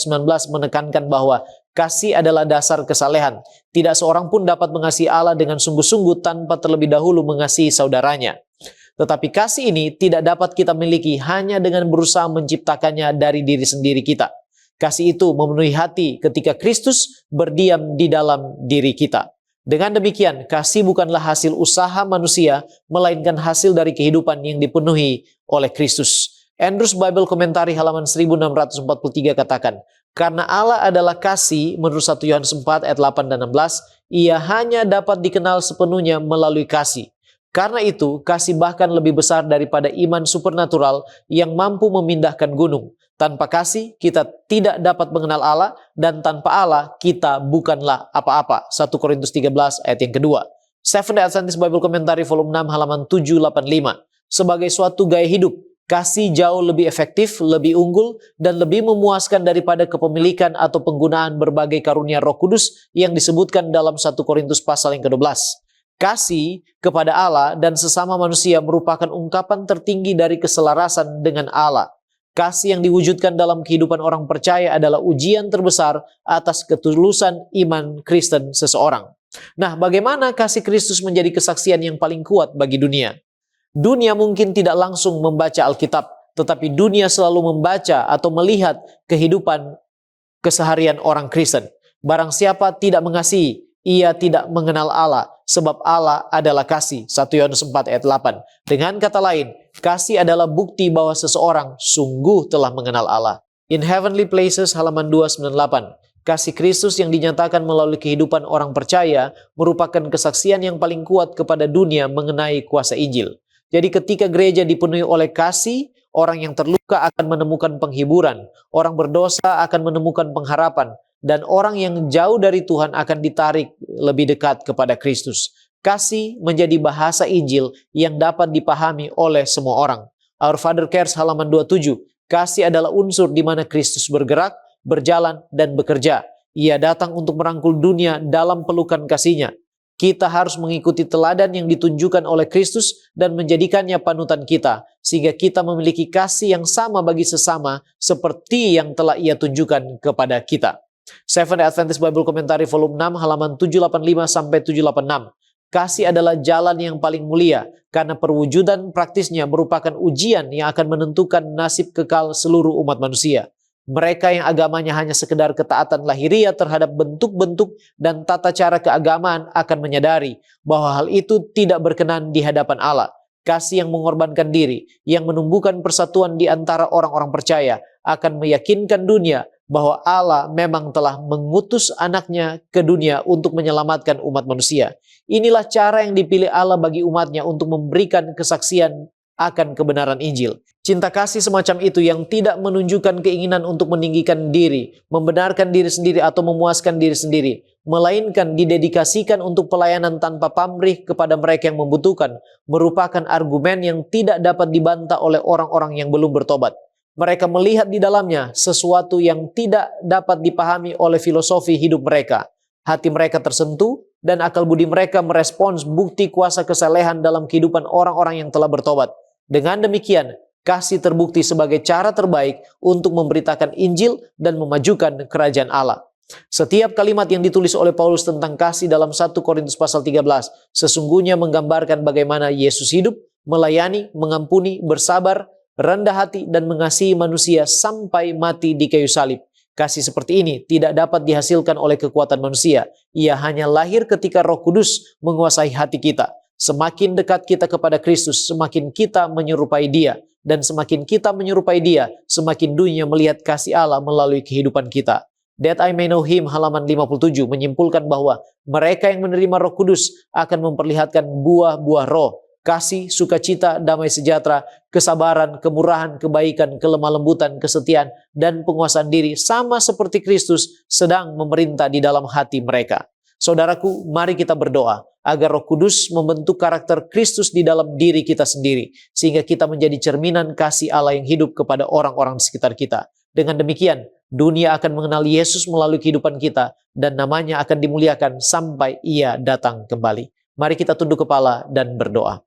menekankan bahwa kasih adalah dasar kesalehan. Tidak seorang pun dapat mengasihi Allah dengan sungguh-sungguh tanpa terlebih dahulu mengasihi saudaranya. Tetapi kasih ini tidak dapat kita miliki hanya dengan berusaha menciptakannya dari diri sendiri kita. Kasih itu memenuhi hati ketika Kristus berdiam di dalam diri kita. Dengan demikian, kasih bukanlah hasil usaha manusia, melainkan hasil dari kehidupan yang dipenuhi oleh Kristus. Andrews Bible Commentary halaman 1643 katakan, karena Allah adalah kasih, menurut 1 Yohanes 4 ayat 8 dan 16, ia hanya dapat dikenal sepenuhnya melalui kasih. Karena itu, kasih bahkan lebih besar daripada iman supernatural yang mampu memindahkan gunung. Tanpa kasih, kita tidak dapat mengenal Allah, dan tanpa Allah, kita bukanlah apa-apa. 1 Korintus 13 ayat yang kedua. Seventh-day Adventist Bible Commentary volume 6 halaman 785. Sebagai suatu gaya hidup, kasih jauh lebih efektif, lebih unggul, dan lebih memuaskan daripada kepemilikan atau penggunaan berbagai karunia Roh Kudus yang disebutkan dalam 1 Korintus pasal yang ke-12. Kasih kepada Allah dan sesama manusia merupakan ungkapan tertinggi dari keselarasan dengan Allah. Kasih yang diwujudkan dalam kehidupan orang percaya adalah ujian terbesar atas ketulusan iman Kristen seseorang. Nah, bagaimana kasih Kristus menjadi kesaksian yang paling kuat bagi dunia? Dunia mungkin tidak langsung membaca Alkitab, tetapi dunia selalu membaca atau melihat kehidupan keseharian orang Kristen. Barang siapa tidak mengasihi, ia tidak mengenal Allah, sebab Allah adalah kasih. 1 Yohanes 4 ayat 8. Dengan kata lain, kasih adalah bukti bahwa seseorang sungguh telah mengenal Allah. In Heavenly Places halaman 298, kasih Kristus yang dinyatakan melalui kehidupan orang percaya merupakan kesaksian yang paling kuat kepada dunia mengenai kuasa Injil. Jadi ketika gereja dipenuhi oleh kasih, orang yang terluka akan menemukan penghiburan, orang berdosa akan menemukan pengharapan, dan orang yang jauh dari Tuhan akan ditarik lebih dekat kepada Kristus. Kasih menjadi bahasa Injil yang dapat dipahami oleh semua orang. Our Father Cares halaman 27, kasih adalah unsur di mana Kristus bergerak, berjalan, dan bekerja. Ia datang untuk merangkul dunia dalam pelukan kasih-Nya. Kita harus mengikuti teladan yang ditunjukkan oleh Kristus dan menjadikannya panutan kita, sehingga kita memiliki kasih yang sama bagi sesama seperti yang telah Ia tunjukkan kepada kita. Seventh-day Adventist Bible Commentary volume 6 halaman 785-786. Kasih adalah jalan yang paling mulia karena perwujudan praktisnya merupakan ujian yang akan menentukan nasib kekal seluruh umat manusia. Mereka yang agamanya hanya sekedar ketaatan lahiriah terhadap bentuk-bentuk dan tata cara keagamaan akan menyadari bahwa hal itu tidak berkenan di hadapan Allah. Kasih yang mengorbankan diri, yang menumbuhkan persatuan di antara orang-orang percaya, akan meyakinkan dunia bahwa Allah memang telah mengutus anaknya ke dunia untuk menyelamatkan umat manusia. Inilah cara yang dipilih Allah bagi umatnya untuk memberikan kesaksian akan kebenaran Injil. Cinta kasih semacam itu yang tidak menunjukkan keinginan untuk meninggikan diri, membenarkan diri sendiri atau memuaskan diri sendiri, melainkan didedikasikan untuk pelayanan tanpa pamrih kepada mereka yang membutuhkan, merupakan argumen yang tidak dapat dibantah oleh orang-orang yang belum bertobat. Mereka melihat di dalamnya sesuatu yang tidak dapat dipahami oleh filosofi hidup mereka. Hati mereka tersentuh dan akal budi mereka merespons bukti kuasa kesalehan dalam kehidupan orang-orang yang telah bertobat. Dengan demikian, kasih terbukti sebagai cara terbaik untuk memberitakan Injil dan memajukan kerajaan Allah. Setiap kalimat yang ditulis oleh Paulus tentang kasih dalam 1 Korintus pasal 13 sesungguhnya menggambarkan bagaimana Yesus hidup, melayani, mengampuni, bersabar, rendah hati, dan mengasihi manusia sampai mati di kayu salib. Kasih seperti ini tidak dapat dihasilkan oleh kekuatan manusia. Ia hanya lahir ketika Roh Kudus menguasai hati kita. Semakin dekat kita kepada Kristus, semakin kita menyerupai Dia. Dan semakin kita menyerupai Dia, semakin dunia melihat kasih Allah melalui kehidupan kita. That I May Know Him halaman 57 menyimpulkan bahwa mereka yang menerima Roh Kudus akan memperlihatkan buah-buah roh. Kasih, sukacita, damai sejahtera, kesabaran, kemurahan, kebaikan, kelemah lembutan, kesetiaan, dan penguasaan diri sama seperti Kristus sedang memerintah di dalam hati mereka. Saudaraku, mari kita berdoa agar Roh Kudus membentuk karakter Kristus di dalam diri kita sendiri, sehingga kita menjadi cerminan kasih Allah yang hidup kepada orang-orang di sekitar kita. Dengan demikian, dunia akan mengenal Yesus melalui kehidupan kita, dan namanya akan dimuliakan sampai Ia datang kembali. Mari kita tunduk kepala dan berdoa.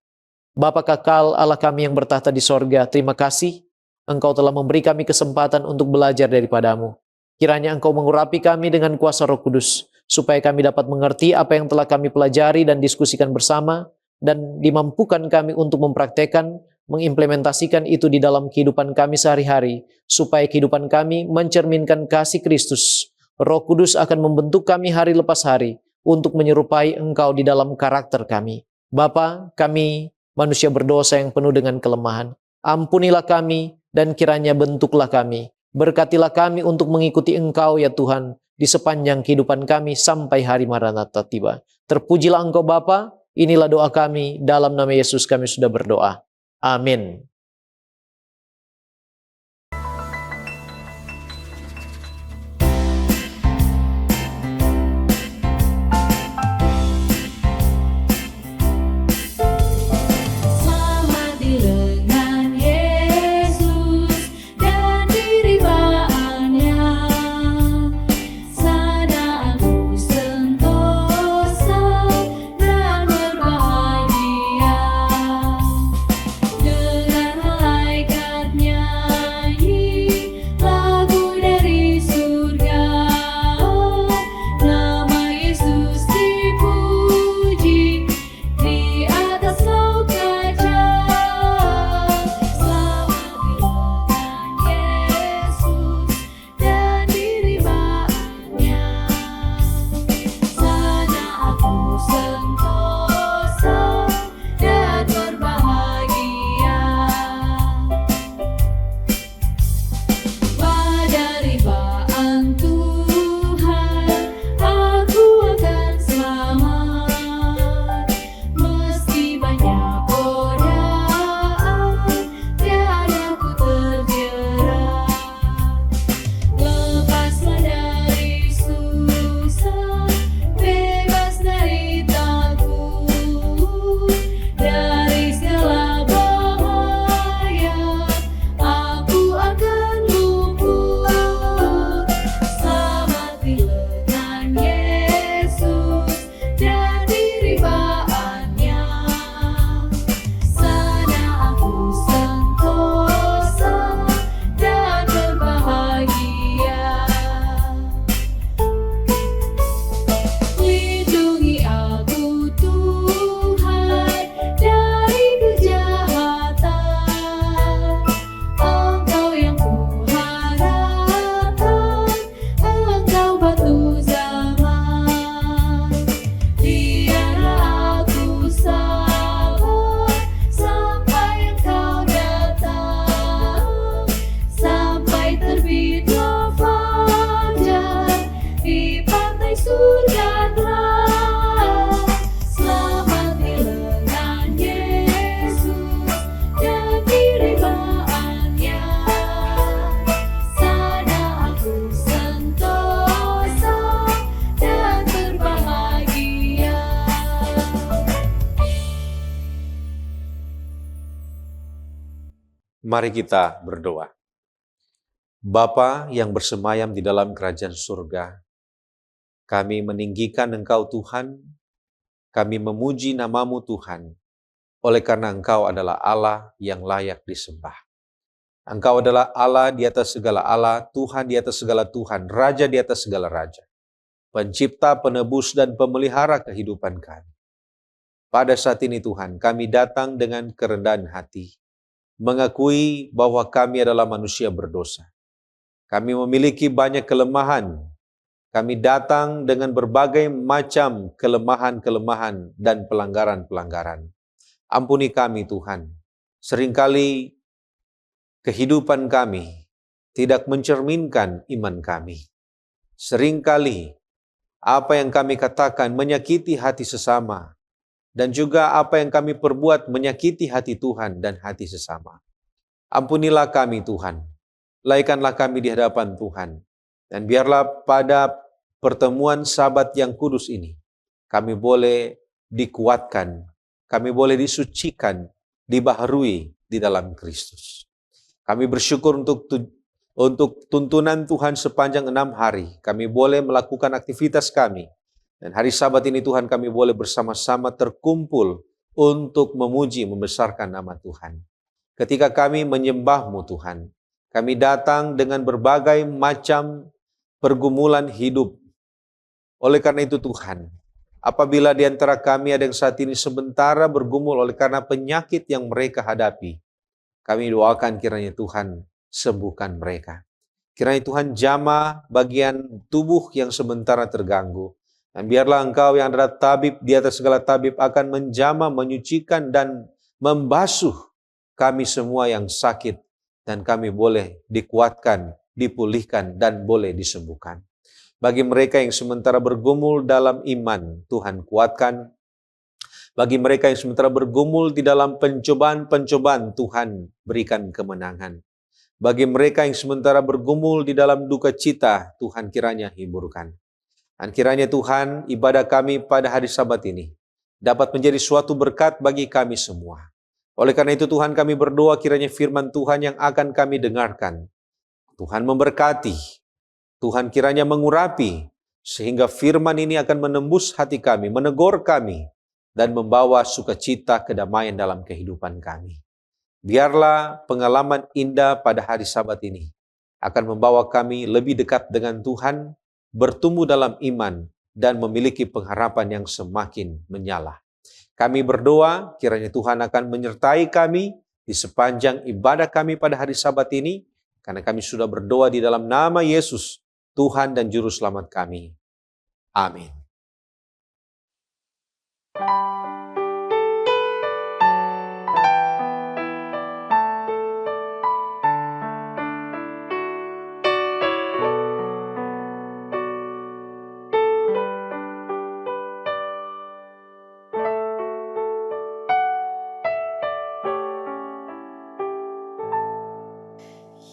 Bapa kekal Allah kami yang bertahta di sorga, terima kasih Engkau telah memberi kami kesempatan untuk belajar daripada-Mu. Kiranya Engkau mengurapi kami dengan kuasa Roh Kudus, supaya kami dapat mengerti apa yang telah kami pelajari dan diskusikan bersama, dan dimampukan kami untuk mempraktekkan, mengimplementasikan itu di dalam kehidupan kami sehari-hari, supaya kehidupan kami mencerminkan kasih Kristus. Roh Kudus akan membentuk kami hari lepas hari untuk menyerupai Engkau di dalam karakter kami. Bapa, kami manusia berdosa yang penuh dengan kelemahan. Ampunilah kami dan kiranya bentuklah kami. Berkatilah kami untuk mengikuti Engkau ya Tuhan di sepanjang kehidupan kami sampai hari Maranatha tiba. Terpujilah Engkau Bapa, inilah doa kami, dalam nama Yesus kami sudah berdoa. Amin. Dengan Mari kita berdoa. Bapa yang bersemayam di dalam kerajaan surga, kami meninggikan Engkau Tuhan, kami memuji nama-Mu Tuhan, oleh karena Engkau adalah Allah yang layak disembah. Engkau adalah Allah di atas segala Allah, Tuhan di atas segala Tuhan, Raja di atas segala Raja, Pencipta, Penebus, dan Pemelihara kehidupan kami. Pada saat ini Tuhan, kami datang dengan kerendahan hati, mengakui bahwa kami adalah manusia berdosa. Kami memiliki banyak kelemahan. Kami datang dengan berbagai macam kelemahan-kelemahan dan pelanggaran-pelanggaran. Ampuni kami Tuhan. Seringkali kehidupan kami tidak mencerminkan iman kami. Seringkali apa yang kami katakan menyakiti hati sesama. Dan juga apa yang kami perbuat menyakiti hati Tuhan dan hati sesama. Ampunilah kami Tuhan. Laikanlah kami di hadapan Tuhan. Dan biarlah pada pertemuan Sabat yang kudus ini, kami boleh dikuatkan, kami boleh disucikan, dibaharui di dalam Kristus. Kami bersyukur untuk tuntunan Tuhan sepanjang 6 hari. Kami boleh melakukan aktivitas kami. Dan hari Sabat ini Tuhan kami boleh bersama-sama terkumpul untuk memuji, membesarkan nama Tuhan. Ketika kami menyembah-Mu Tuhan, kami datang dengan berbagai macam pergumulan hidup. Oleh karena itu Tuhan, apabila di antara kami ada yang saat ini sementara bergumul oleh karena penyakit yang mereka hadapi, kami doakan kiranya Tuhan sembuhkan mereka. Kiranya Tuhan jamah bagian tubuh yang sementara terganggu. Dan biarlah Engkau yang adalah tabib di atas segala tabib akan menjamah, menyucikan dan membasuh kami semua yang sakit. Dan kami boleh dikuatkan, dipulihkan, dan boleh disembuhkan. Bagi mereka yang sementara bergumul dalam iman, Tuhan kuatkan. Bagi mereka yang sementara bergumul di dalam pencobaan-pencobaan, Tuhan berikan kemenangan. Bagi mereka yang sementara bergumul di dalam duka cita, Tuhan kiranya hiburkan. Dan kiranya Tuhan, ibadah kami pada hari Sabat ini dapat menjadi suatu berkat bagi kami semua. Oleh karena itu Tuhan kami berdoa kiranya firman Tuhan yang akan kami dengarkan, Tuhan memberkati, Tuhan kiranya mengurapi, sehingga firman ini akan menembus hati kami, menegur kami, dan membawa sukacita kedamaian dalam kehidupan kami. Biarlah pengalaman indah pada hari Sabat ini akan membawa kami lebih dekat dengan Tuhan, bertumbuh dalam iman, dan memiliki pengharapan yang semakin menyala. Kami berdoa kiranya Tuhan akan menyertai kami di sepanjang ibadah kami pada hari Sabat ini, karena kami sudah berdoa di dalam nama Yesus, Tuhan dan Juru Selamat kami. Amin.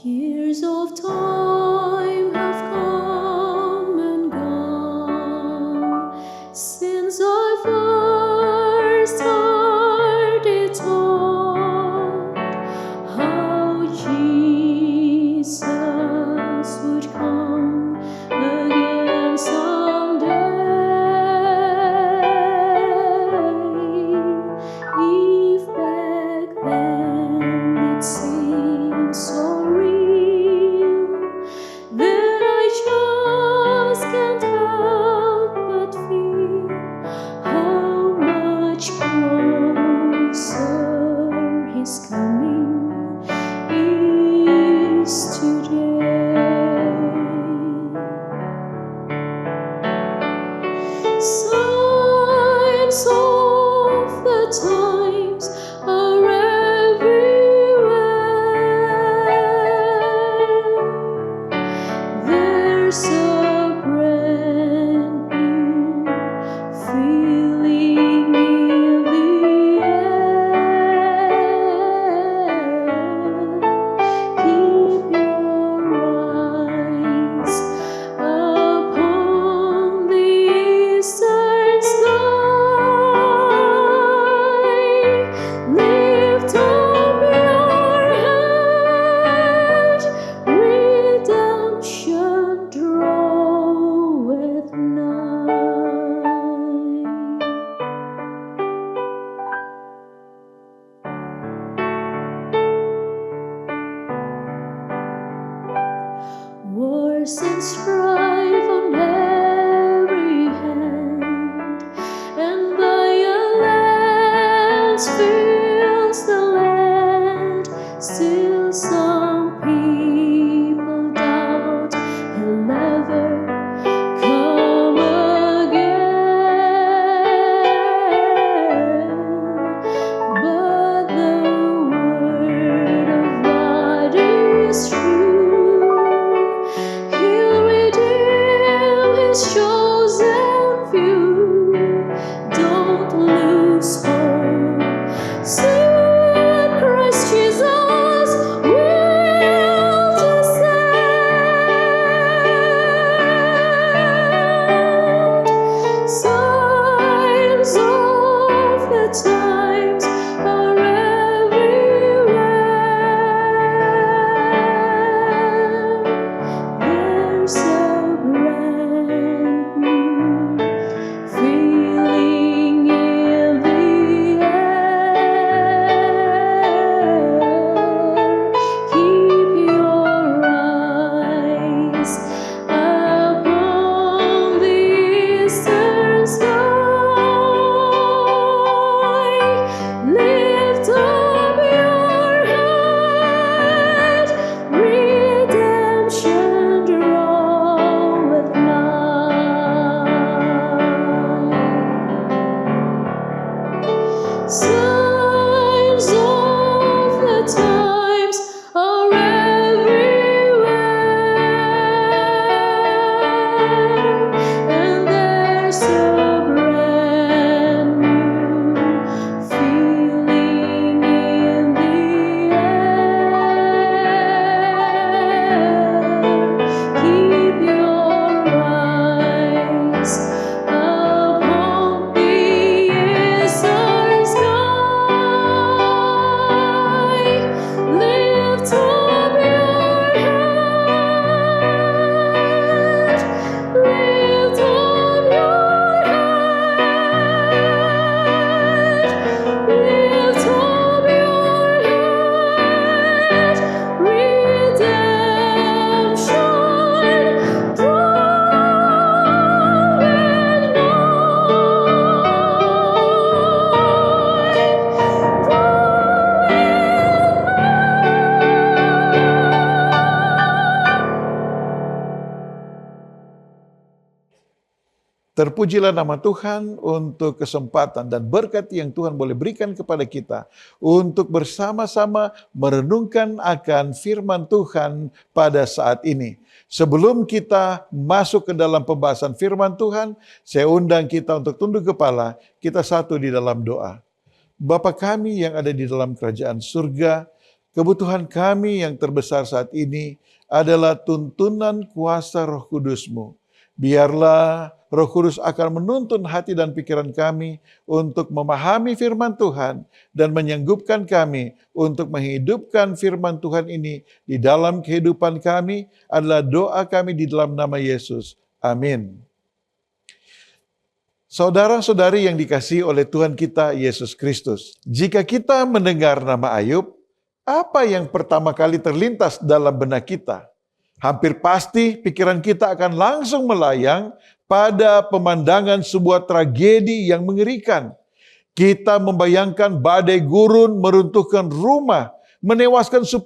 Years of time have come and gone. Terpujilah nama Tuhan untuk kesempatan dan berkat yang Tuhan boleh berikan kepada kita untuk bersama-sama merenungkan akan firman Tuhan pada saat ini. Sebelum kita masuk ke dalam pembahasan firman Tuhan, saya undang kita untuk tunduk kepala, kita satu di dalam doa. Bapa kami yang ada di dalam kerajaan surga, kebutuhan kami yang terbesar saat ini adalah tuntunan kuasa Roh Kudus-Mu. Biarlah Roh Kudus akan menuntun hati dan pikiran kami untuk memahami firman Tuhan dan menyanggupkan kami untuk menghidupkan firman Tuhan ini di dalam kehidupan kami adalah doa kami di dalam nama Yesus. Amin. Saudara-saudari yang dikasihi oleh Tuhan kita Yesus Kristus, jika kita mendengar nama Ayub, apa yang pertama kali terlintas dalam benak kita? Hampir pasti pikiran kita akan langsung melayang pada pemandangan sebuah tragedi yang mengerikan. Kita membayangkan badai gurun meruntuhkan rumah, menewaskan 10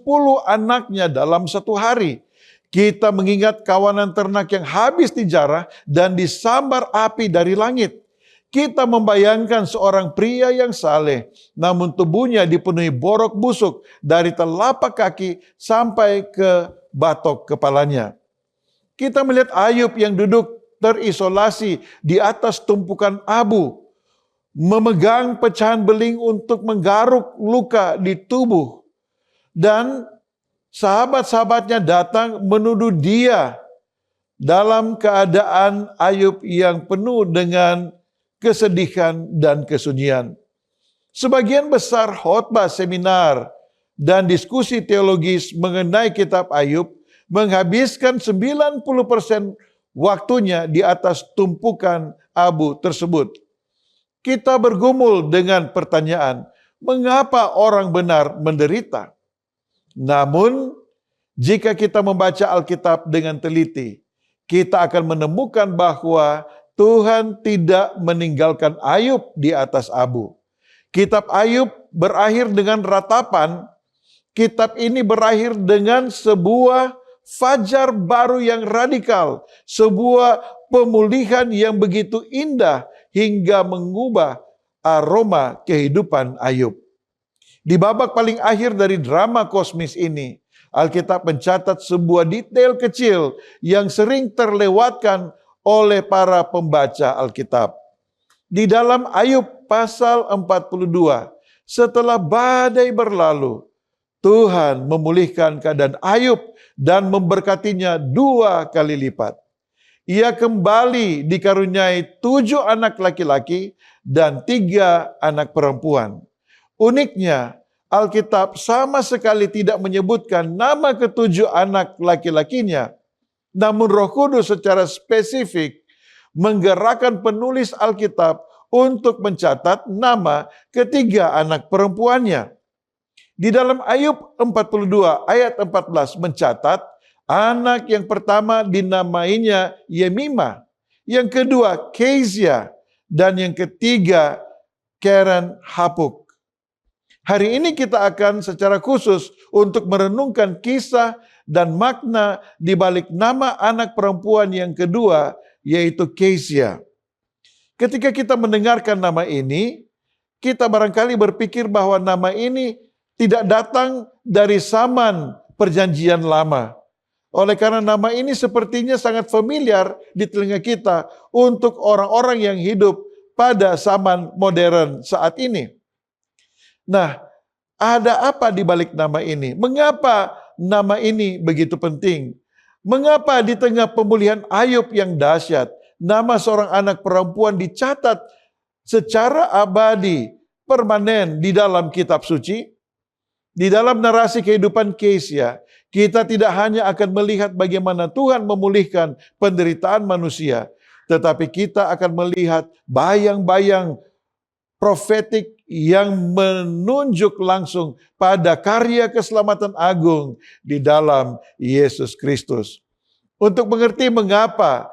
anaknya dalam satu hari. Kita mengingat kawanan ternak yang habis dijarah dan disambar api dari langit. Kita membayangkan seorang pria yang saleh, namun tubuhnya dipenuhi borok busuk dari telapak kaki sampai ke batok kepalanya. Kita melihat Ayub yang duduk terisolasi di atas tumpukan abu, memegang pecahan beling untuk menggaruk luka di tubuh. Dan sahabat-sahabatnya datang menuduh dia dalam keadaan Ayub yang penuh dengan kesedihan dan kesunyian. Sebagian besar khotbah, seminar, dan diskusi teologis mengenai kitab Ayub menghabiskan 90% waktunya di atas tumpukan abu tersebut. Kita bergumul dengan pertanyaan, mengapa orang benar menderita? Namun, jika kita membaca Alkitab dengan teliti, kita akan menemukan bahwa Tuhan tidak meninggalkan Ayub di atas abu. Kitab Ayub berakhir dengan ratapan. Kitab ini berakhir dengan sebuah fajar baru yang radikal. Sebuah pemulihan yang begitu indah hingga mengubah aroma kehidupan Ayub. Di babak paling akhir dari drama kosmis ini, Alkitab mencatat sebuah detail kecil yang sering terlewatkan oleh para pembaca Alkitab. Di dalam Ayub pasal 42, setelah badai berlalu, Tuhan memulihkan keadaan Ayub dan memberkatinya 2 kali lipat. Ia kembali dikaruniai 7 anak laki-laki dan 3 anak perempuan. Uniknya, Alkitab sama sekali tidak menyebutkan nama ke-7 anak laki-lakinya. Namun Roh Kudus secara spesifik menggerakkan penulis Alkitab untuk mencatat nama ke-3 anak perempuannya. Di dalam Ayub 42 ayat 14 mencatat anak yang pertama dinamainya Yemima, yang kedua Kezia, dan yang ketiga Keren Hapuk. Hari ini kita akan secara khusus untuk merenungkan kisah dan makna di balik nama anak perempuan yang kedua, yaitu Kezia. Ketika kita mendengarkan nama ini, kita barangkali berpikir bahwa nama ini tidak datang dari zaman perjanjian lama. Oleh karena nama ini sepertinya sangat familiar di telinga kita untuk orang-orang yang hidup pada zaman modern saat ini. Nah, ada apa di balik nama ini? Mengapa nama ini begitu penting? Mengapa di tengah pemulihan Ayub yang dahsyat, nama seorang anak perempuan dicatat secara abadi, permanen di dalam kitab suci? Di dalam narasi kehidupan Kezia, kita tidak hanya akan melihat bagaimana Tuhan memulihkan penderitaan manusia, tetapi kita akan melihat bayang-bayang profetik yang menunjuk langsung pada karya keselamatan agung di dalam Yesus Kristus. Untuk mengerti mengapa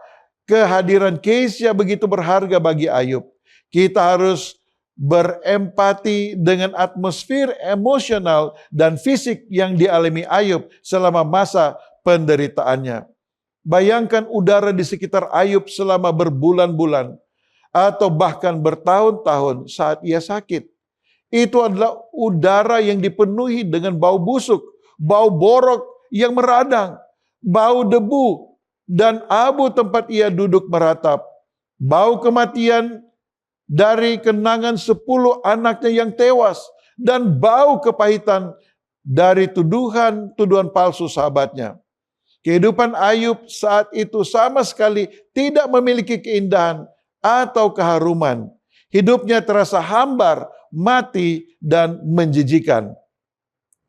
kehadiran Kezia begitu berharga bagi Ayub, kita harus berempati dengan atmosfer emosional dan fisik yang dialami Ayub selama masa penderitaannya. Bayangkan udara di sekitar Ayub selama berbulan-bulan atau bahkan bertahun-tahun saat ia sakit. Itu adalah udara yang dipenuhi dengan bau busuk, bau borok yang meradang, bau debu, dan abu tempat ia duduk meratap. Bau kematian dari kenangan 10 anaknya yang tewas, dan bau kepahitan dari tuduhan palsu sahabatnya. Kehidupan Ayub saat itu sama sekali tidak memiliki keindahan atau keharuman. Hidupnya terasa hambar, mati, dan menjijikan.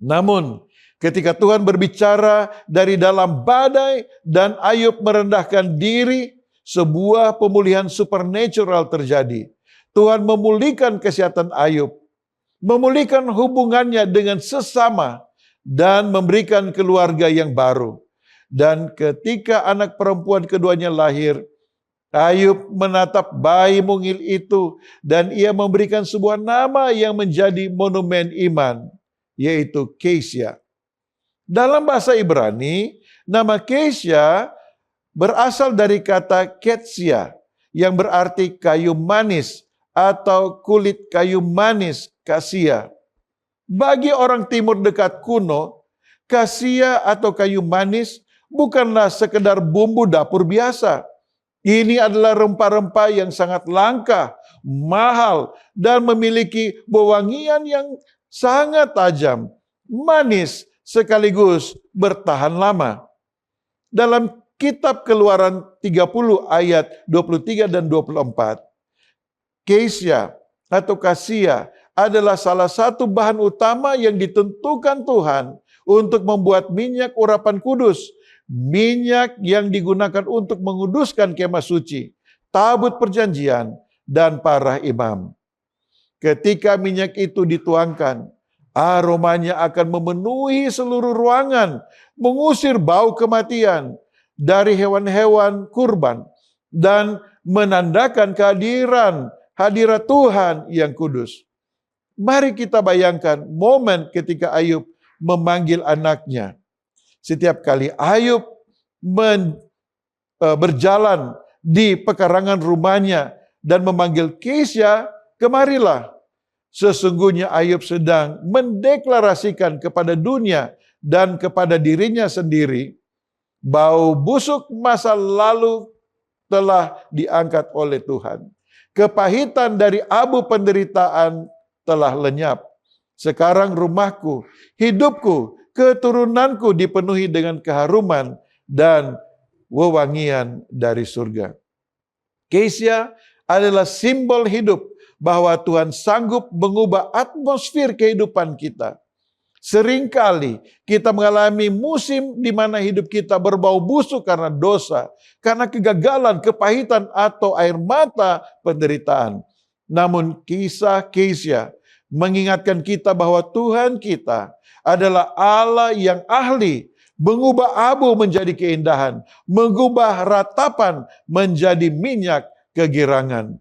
Namun, ketika Tuhan berbicara dari dalam badai dan Ayub merendahkan diri, sebuah pemulihan supernatural terjadi. Tuhan memulihkan kesehatan Ayub, memulihkan hubungannya dengan sesama, dan memberikan keluarga yang baru. Dan ketika anak perempuan keduanya lahir, Ayub menatap bayi mungil itu dan ia memberikan sebuah nama yang menjadi monumen iman, yaitu Kesia. Dalam bahasa Ibrani, nama Kesia berasal dari kata ketsia yang berarti kayu manis atau kulit kayu manis, kasia. Bagi orang timur dekat kuno, kasia atau kayu manis bukanlah sekedar bumbu dapur biasa. Ini adalah rempah-rempah yang sangat langka, mahal, dan memiliki wewangian yang sangat tajam, manis, sekaligus bertahan lama. Dalam kitab Keluaran 30 ayat 23 dan 24, kesia atau kasia adalah salah satu bahan utama yang ditentukan Tuhan untuk membuat minyak urapan kudus. Minyak yang digunakan untuk menguduskan kemah suci, tabut perjanjian, dan para imam. Ketika minyak itu dituangkan, aromanya akan memenuhi seluruh ruangan, mengusir bau kematian dari hewan-hewan kurban, dan menandakan hadirat Tuhan yang kudus. Mari kita bayangkan momen ketika Ayub memanggil anaknya. Setiap kali Ayub berjalan di pekarangan rumahnya dan memanggil Kesia, kemarilah. Sesungguhnya Ayub sedang mendeklarasikan kepada dunia dan kepada dirinya sendiri, bau busuk masa lalu telah diangkat oleh Tuhan. Kepahitan dari abu penderitaan telah lenyap. Sekarang rumahku, hidupku, keturunanku dipenuhi dengan keharuman dan wewangian dari surga. Kesia adalah simbol hidup bahwa Tuhan sanggup mengubah atmosfer kehidupan kita. Seringkali kita mengalami musim di mana hidup kita berbau busuk karena dosa, karena kegagalan, kepahitan, atau air mata penderitaan. Namun kisah Kesia mengingatkan kita bahwa Tuhan kita adalah Allah yang ahli mengubah abu menjadi keindahan, mengubah ratapan menjadi minyak kegirangan.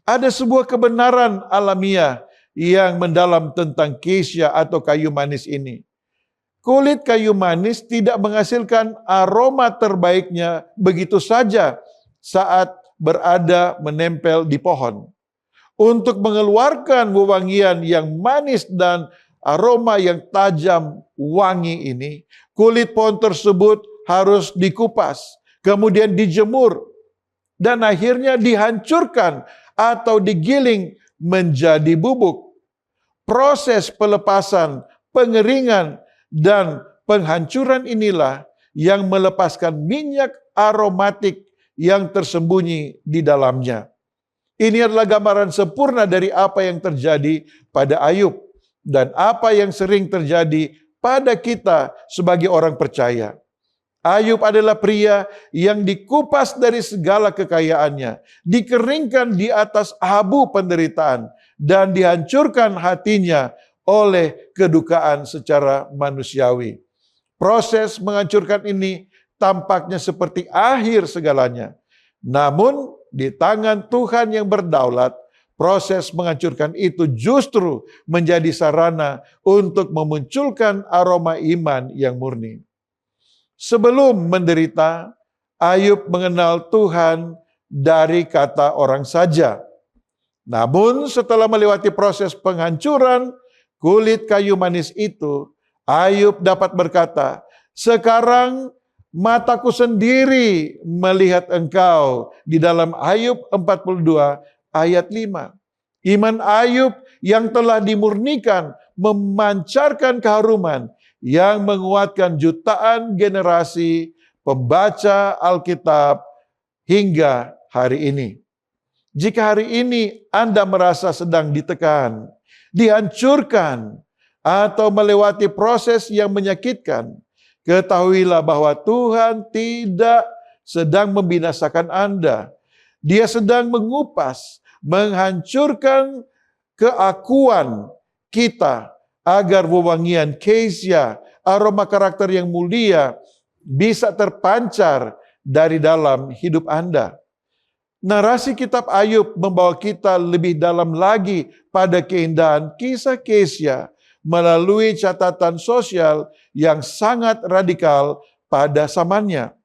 Ada sebuah kebenaran alamiah yang mendalam tentang kesia atau kayu manis ini. Kulit kayu manis tidak menghasilkan aroma terbaiknya begitu saja saat berada menempel di pohon. Untuk mengeluarkan wewangian yang manis dan aroma yang tajam wangi ini, kulit pohon tersebut harus dikupas, kemudian dijemur, dan akhirnya dihancurkan atau digiling menjadi bubuk. Proses pelepasan, pengeringan, dan penghancuran inilah yang melepaskan minyak aromatik yang tersembunyi di dalamnya. Ini adalah gambaran sempurna dari apa yang terjadi pada Ayub dan apa yang sering terjadi pada kita sebagai orang percaya. Ayub adalah pria yang dikupas dari segala kekayaannya, dikeringkan di atas abu penderitaan, dan dihancurkan hatinya oleh kedukaan secara manusiawi. Proses menghancurkan ini tampaknya seperti akhir segalanya. Namun di tangan Tuhan yang berdaulat, proses menghancurkan itu justru menjadi sarana untuk memunculkan aroma iman yang murni. Sebelum menderita, Ayub mengenal Tuhan dari kata orang saja. Namun setelah melewati proses penghancuran kulit kayu manis itu, Ayub dapat berkata, "Sekarang mataku sendiri melihat engkau." Di dalam Ayub 42 ayat 5. Iman Ayub yang telah dimurnikan memancarkan keharuman yang menguatkan jutaan generasi pembaca Alkitab hingga hari ini. Jika hari ini Anda merasa sedang ditekan, dihancurkan, atau melewati proses yang menyakitkan, ketahuilah bahwa Tuhan tidak sedang membinasakan Anda. Dia sedang mengupas, menghancurkan keakuan kita agar wewangian kesia, aroma karakter yang mulia bisa terpancar dari dalam hidup Anda. Narasi kitab Ayub membawa kita lebih dalam lagi pada keindahan kisah kesia melalui catatan sosial yang sangat radikal pada zamannya.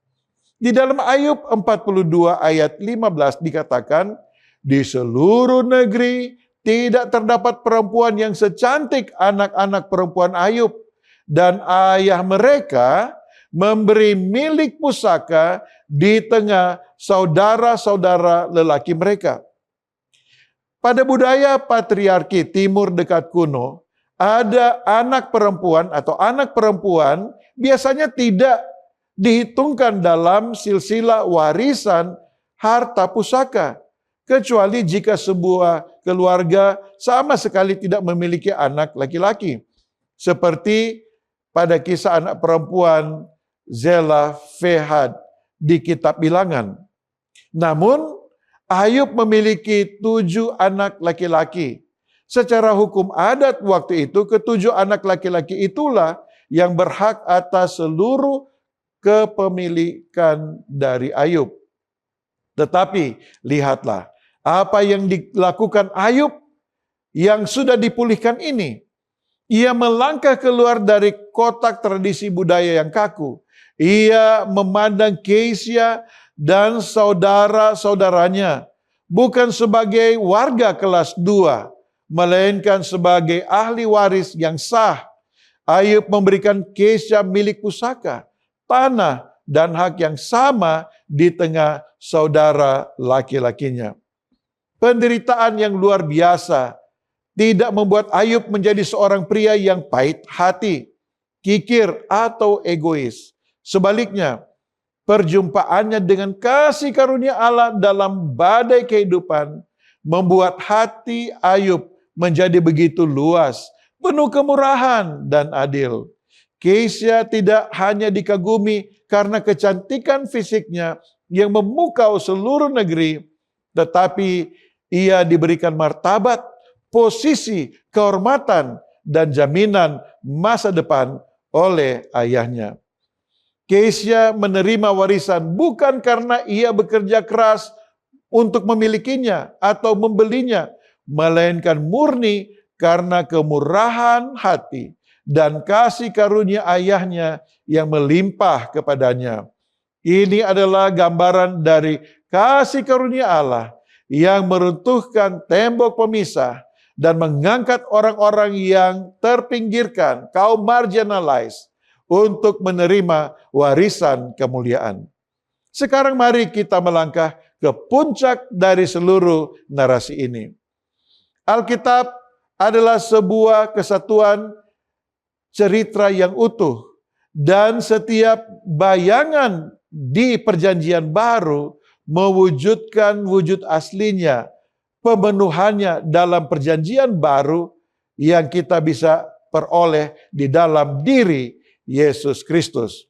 Di dalam Ayub 42 ayat 15 dikatakan, "Di seluruh negeri tidak terdapat perempuan yang secantik anak-anak perempuan Ayub, dan ayah mereka memberi milik pusaka di tengah saudara-saudara lelaki mereka." Pada budaya patriarki timur dekat kuno, ada anak perempuan atau anak perempuan biasanya tidak dihitungkan dalam silsilah warisan harta pusaka, kecuali jika sebuah keluarga sama sekali tidak memiliki anak laki-laki. Seperti pada kisah anak perempuan Zelafehad di kitab Bilangan. Namun, Ayub memiliki 7 anak laki-laki. Secara hukum adat waktu itu, ke-7 anak laki-laki itulah yang berhak atas seluruh kepemilikan dari Ayub. Tetapi, lihatlah, apa yang dilakukan Ayub yang sudah dipulihkan ini. Ia melangkah keluar dari kotak tradisi budaya yang kaku. Ia memandang kesia dan saudara-saudaranya bukan sebagai warga kelas 2, melainkan sebagai ahli waris yang sah. Ayub memberikan kesia milik pusaka, tanah, dan hak yang sama di tengah saudara laki-lakinya. Penderitaan yang luar biasa tidak membuat Ayub menjadi seorang pria yang pahit hati, kikir, atau egois. Sebaliknya, perjumpaannya dengan kasih karunia Allah dalam badai kehidupan membuat hati Ayub menjadi begitu luas, penuh kemurahan dan adil. Kesia tidak hanya dikagumi karena kecantikan fisiknya yang memukau seluruh negeri, tetapi ia diberikan martabat, posisi, kehormatan, dan jaminan masa depan oleh ayahnya. Kesia menerima warisan bukan karena ia bekerja keras untuk memilikinya atau membelinya, melainkan murni karena kemurahan hati dan kasih karunia ayahnya yang melimpah kepadanya. Ini adalah gambaran dari kasih karunia Allah yang meruntuhkan tembok pemisah dan mengangkat orang-orang yang terpinggirkan, kaum marginalized, untuk menerima warisan kemuliaan. Sekarang mari kita melangkah ke puncak dari seluruh narasi ini. Alkitab adalah sebuah kesatuan cerita yang utuh, dan setiap bayangan di Perjanjian Baru mewujudkan wujud aslinya, pemenuhannya dalam Perjanjian Baru yang kita bisa peroleh di dalam diri Yesus Kristus.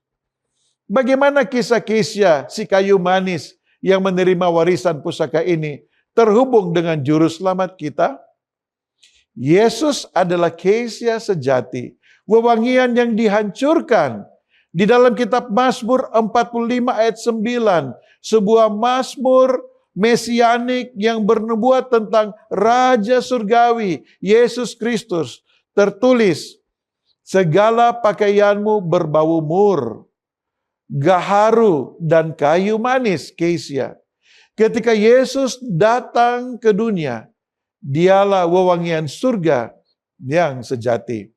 Bagaimana kisah Kesia, si kayu manis yang menerima warisan pusaka ini terhubung dengan juru selamat kita? Yesus adalah Kesia sejati, wewangian yang dihancurkan. Di dalam kitab Mazmur 45 ayat 9, sebuah mazmur mesianik yang bernubuat tentang Raja Surgawi, Yesus Kristus, tertulis, "Segala pakaianmu berbau mur, gaharu, dan kayu manis, kesia. Ketika Yesus datang ke dunia, dialah wewangian surga yang sejati.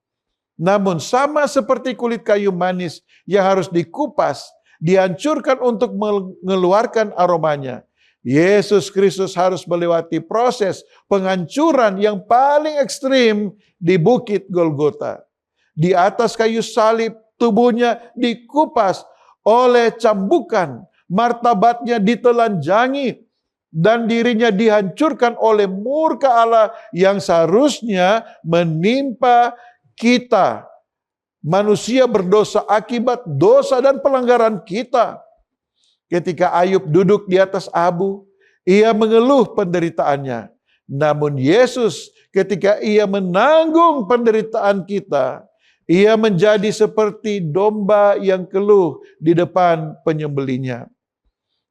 Namun sama seperti kulit kayu manis yang harus dikupas, dihancurkan untuk mengeluarkan aromanya, Yesus Kristus harus melewati proses penghancuran yang paling ekstrim di Bukit Golgota. Di atas kayu salib, tubuhnya dikupas oleh cambukan, martabatnya ditelanjangi, dan dirinya dihancurkan oleh murka Allah yang seharusnya menimpa kita, manusia berdosa akibat dosa dan pelanggaran kita. Ketika Ayub duduk di atas abu, ia mengeluh penderitaannya. Namun Yesus ketika ia menanggung penderitaan kita, ia menjadi seperti domba yang keluh di depan penyembelinya.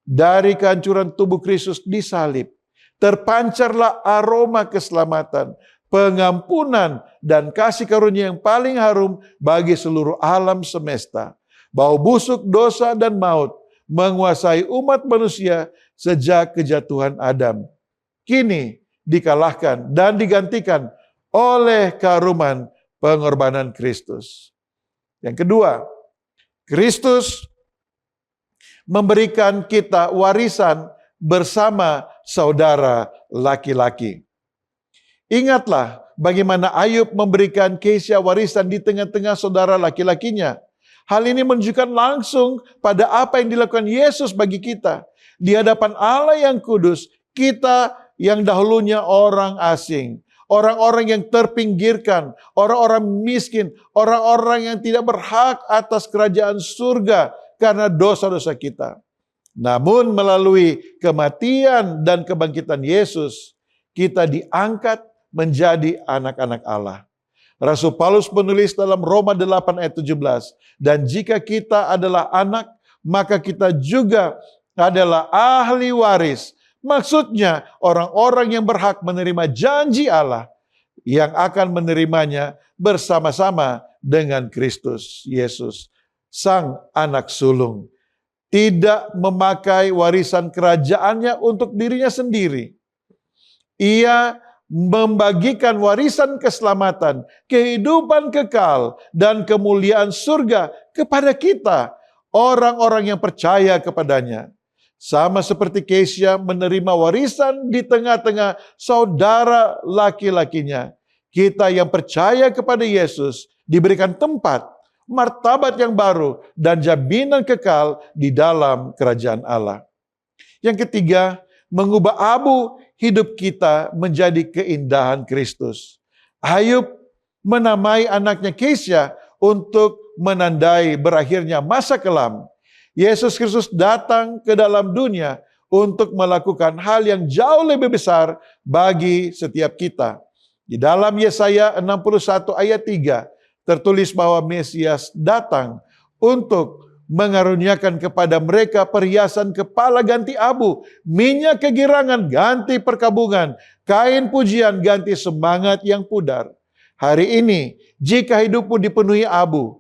Dari kehancuran tubuh Kristus disalib, terpancarlah aroma keselamatan, pengampunan, dan kasih karunia yang paling harum bagi seluruh alam semesta. Bau busuk dosa dan maut menguasai umat manusia sejak kejatuhan Adam. Kini dikalahkan dan digantikan oleh keharuman pengorbanan Kristus. Yang kedua, Kristus memberikan kita warisan bersama saudara laki-laki. Ingatlah bagaimana Ayub memberikan Kesia warisan di tengah-tengah saudara laki-lakinya. Hal ini menunjukkan langsung pada apa yang dilakukan Yesus bagi kita. Di hadapan Allah yang kudus, kita yang dahulunya orang asing, orang-orang yang terpinggirkan, orang-orang miskin, orang-orang yang tidak berhak atas kerajaan surga karena dosa-dosa kita. Namun melalui kematian dan kebangkitan Yesus, kita diangkat menjadi anak-anak Allah. Rasul Paulus menulis dalam Roma 8 ayat 17, dan jika kita adalah anak, maka kita juga adalah ahli waris. Maksudnya orang-orang yang berhak menerima janji Allah, yang akan menerimanya bersama-sama dengan Kristus Yesus, sang anak sulung. Tidak memakai warisan kerajaannya untuk dirinya sendiri. Ia membagikan warisan keselamatan, kehidupan kekal, dan kemuliaan surga kepada kita, orang-orang yang percaya kepadanya. Sama seperti Kesia menerima warisan di tengah-tengah saudara laki-lakinya, kita yang percaya kepada Yesus diberikan tempat, martabat yang baru, dan jaminan kekal di dalam kerajaan Allah. Yang ketiga, mengubah abu hidup kita menjadi keindahan Kristus. Ayub menamai anaknya Kesia untuk menandai berakhirnya masa kelam. Yesus Kristus datang ke dalam dunia untuk melakukan hal yang jauh lebih besar bagi setiap kita. Di dalam Yesaya 61 ayat 3 tertulis bahwa Mesias datang untuk mengaruniakan kepada mereka perhiasan kepala ganti abu, minyak kegirangan ganti perkabungan, kain pujian ganti semangat yang pudar. Hari ini, jika hidupmu dipenuhi abu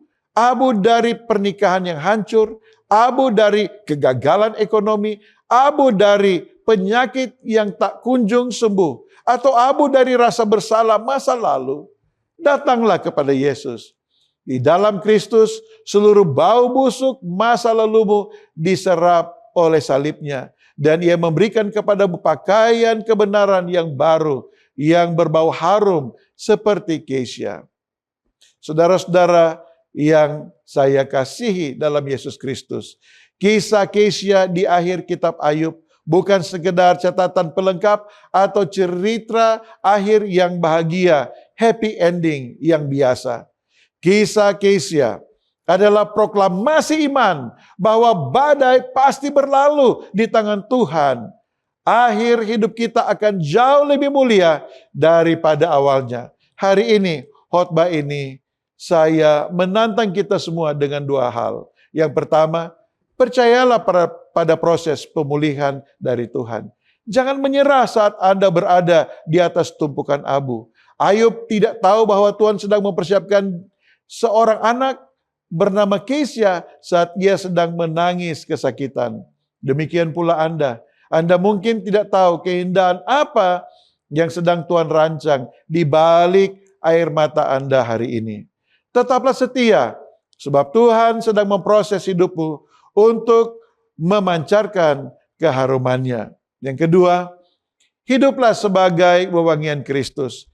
dari pernikahan yang hancur, abu dari kegagalan ekonomi, abu dari penyakit yang tak kunjung sembuh, atau abu dari rasa bersalah masa lalu, datanglah kepada Yesus. Di dalam Kristus, seluruh bau busuk masa lalumu diserap oleh salibnya. Dan ia memberikan kepadamu pakaian kebenaran yang baru, yang berbau harum seperti Kesia. Saudara-saudara yang saya kasihi dalam Yesus Kristus, kisah Kesia di akhir kitab Ayub bukan sekedar catatan pelengkap atau cerita akhir yang bahagia, happy ending yang biasa. Kisah Kesia adalah proklamasi iman bahwa badai pasti berlalu di tangan Tuhan. Akhir hidup kita akan jauh lebih mulia daripada awalnya. Hari ini, khotbah ini, saya menantang kita semua dengan dua hal. Yang pertama, percayalah pada proses pemulihan dari Tuhan. Jangan menyerah saat Anda berada di atas tumpukan abu. Ayub tidak tahu bahwa Tuhan sedang mempersiapkan seorang anak bernama Keisha saat ia sedang menangis kesakitan. Demikian pula Anda. Anda mungkin tidak tahu keindahan apa yang sedang Tuhan rancang di balik air mata Anda hari ini. Tetaplah setia, sebab Tuhan sedang memproses hidupmu untuk memancarkan keharumannya. Yang kedua, hiduplah sebagai wewangian Kristus.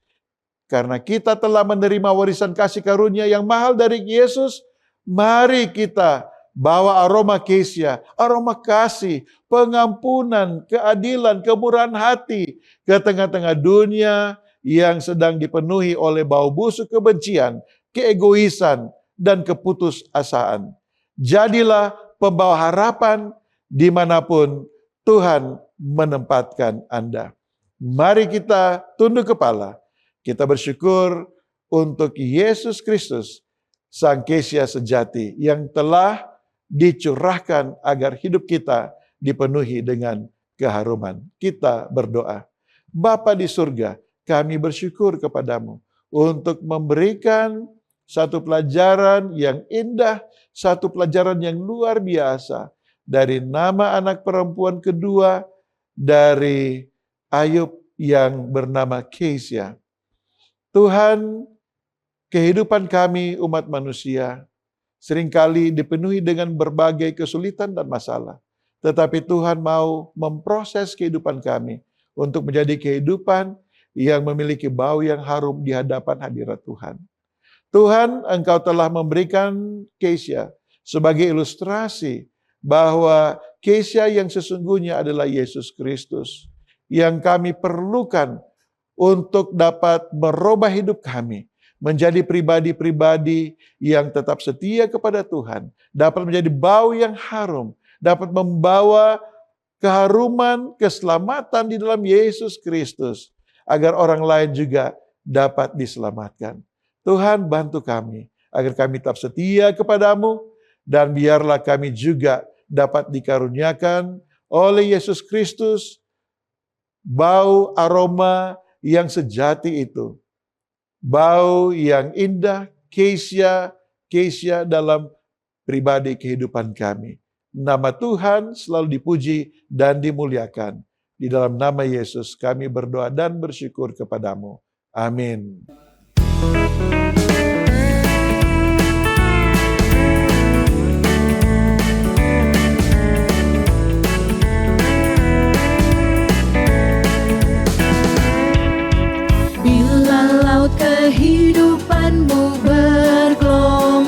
Karena kita telah menerima warisan kasih karunia yang mahal dari Yesus, mari kita bawa aroma Keisha, aroma kasih, pengampunan, keadilan, kemurahan hati ke tengah-tengah dunia yang sedang dipenuhi oleh bau busuk kebencian, keegoisan, dan keputusasaan. Jadilah pembawa harapan dimanapun Tuhan menempatkan Anda. Mari kita tunduk kepala. Kita bersyukur untuk Yesus Kristus, Sang Keisha sejati yang telah dicurahkan agar hidup kita dipenuhi dengan keharuman. Kita berdoa. Bapa di surga, kami bersyukur kepadamu untuk memberikan satu pelajaran yang indah, satu pelajaran yang luar biasa dari nama anak perempuan kedua dari Ayub yang bernama Keisha. Tuhan, kehidupan kami umat manusia seringkali dipenuhi dengan berbagai kesulitan dan masalah. Tetapi Tuhan mau memproses kehidupan kami untuk menjadi kehidupan yang memiliki bau yang harum di hadapan hadirat Tuhan. Tuhan, Engkau telah memberikan Keisha sebagai ilustrasi bahwa Keisha yang sesungguhnya adalah Yesus Kristus yang kami perlukan untuk dapat merubah hidup kami menjadi pribadi-pribadi yang tetap setia kepada Tuhan, dapat menjadi bau yang harum, dapat membawa keharuman, keselamatan di dalam Yesus Kristus, agar orang lain juga dapat diselamatkan. Tuhan, bantu kami, agar kami tetap setia kepadamu, dan biarlah kami juga dapat dikaruniakan oleh Yesus Kristus, bau aroma yang sejati itu. Bau yang indah, Keisha dalam pribadi kehidupan kami. Nama Tuhan selalu dipuji dan dimuliakan. Di dalam nama Yesus kami berdoa dan bersyukur kepadamu. Amin. Kehidupanmu bergelombang,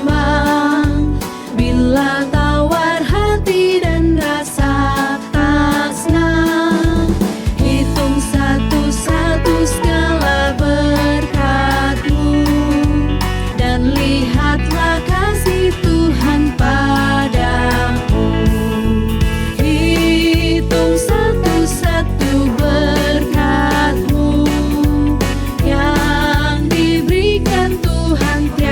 bila tawar hati dan rasa tak senang, hitung satu-satu segala berkat-Mu, dan lihatlah kasih Tuhan padamu. Hitung satu-satu berkat-Mu yang diberikan Tuhan tiada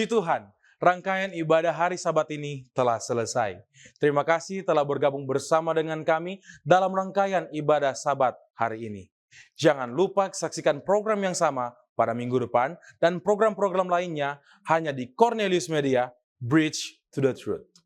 Puji Tuhan, rangkaian ibadah hari Sabat ini telah selesai. Terima kasih telah bergabung bersama dengan kami dalam rangkaian ibadah Sabat hari ini. Jangan lupa saksikan program yang sama pada minggu depan dan program-program lainnya hanya di Cornelius Media, Bridge to the Truth.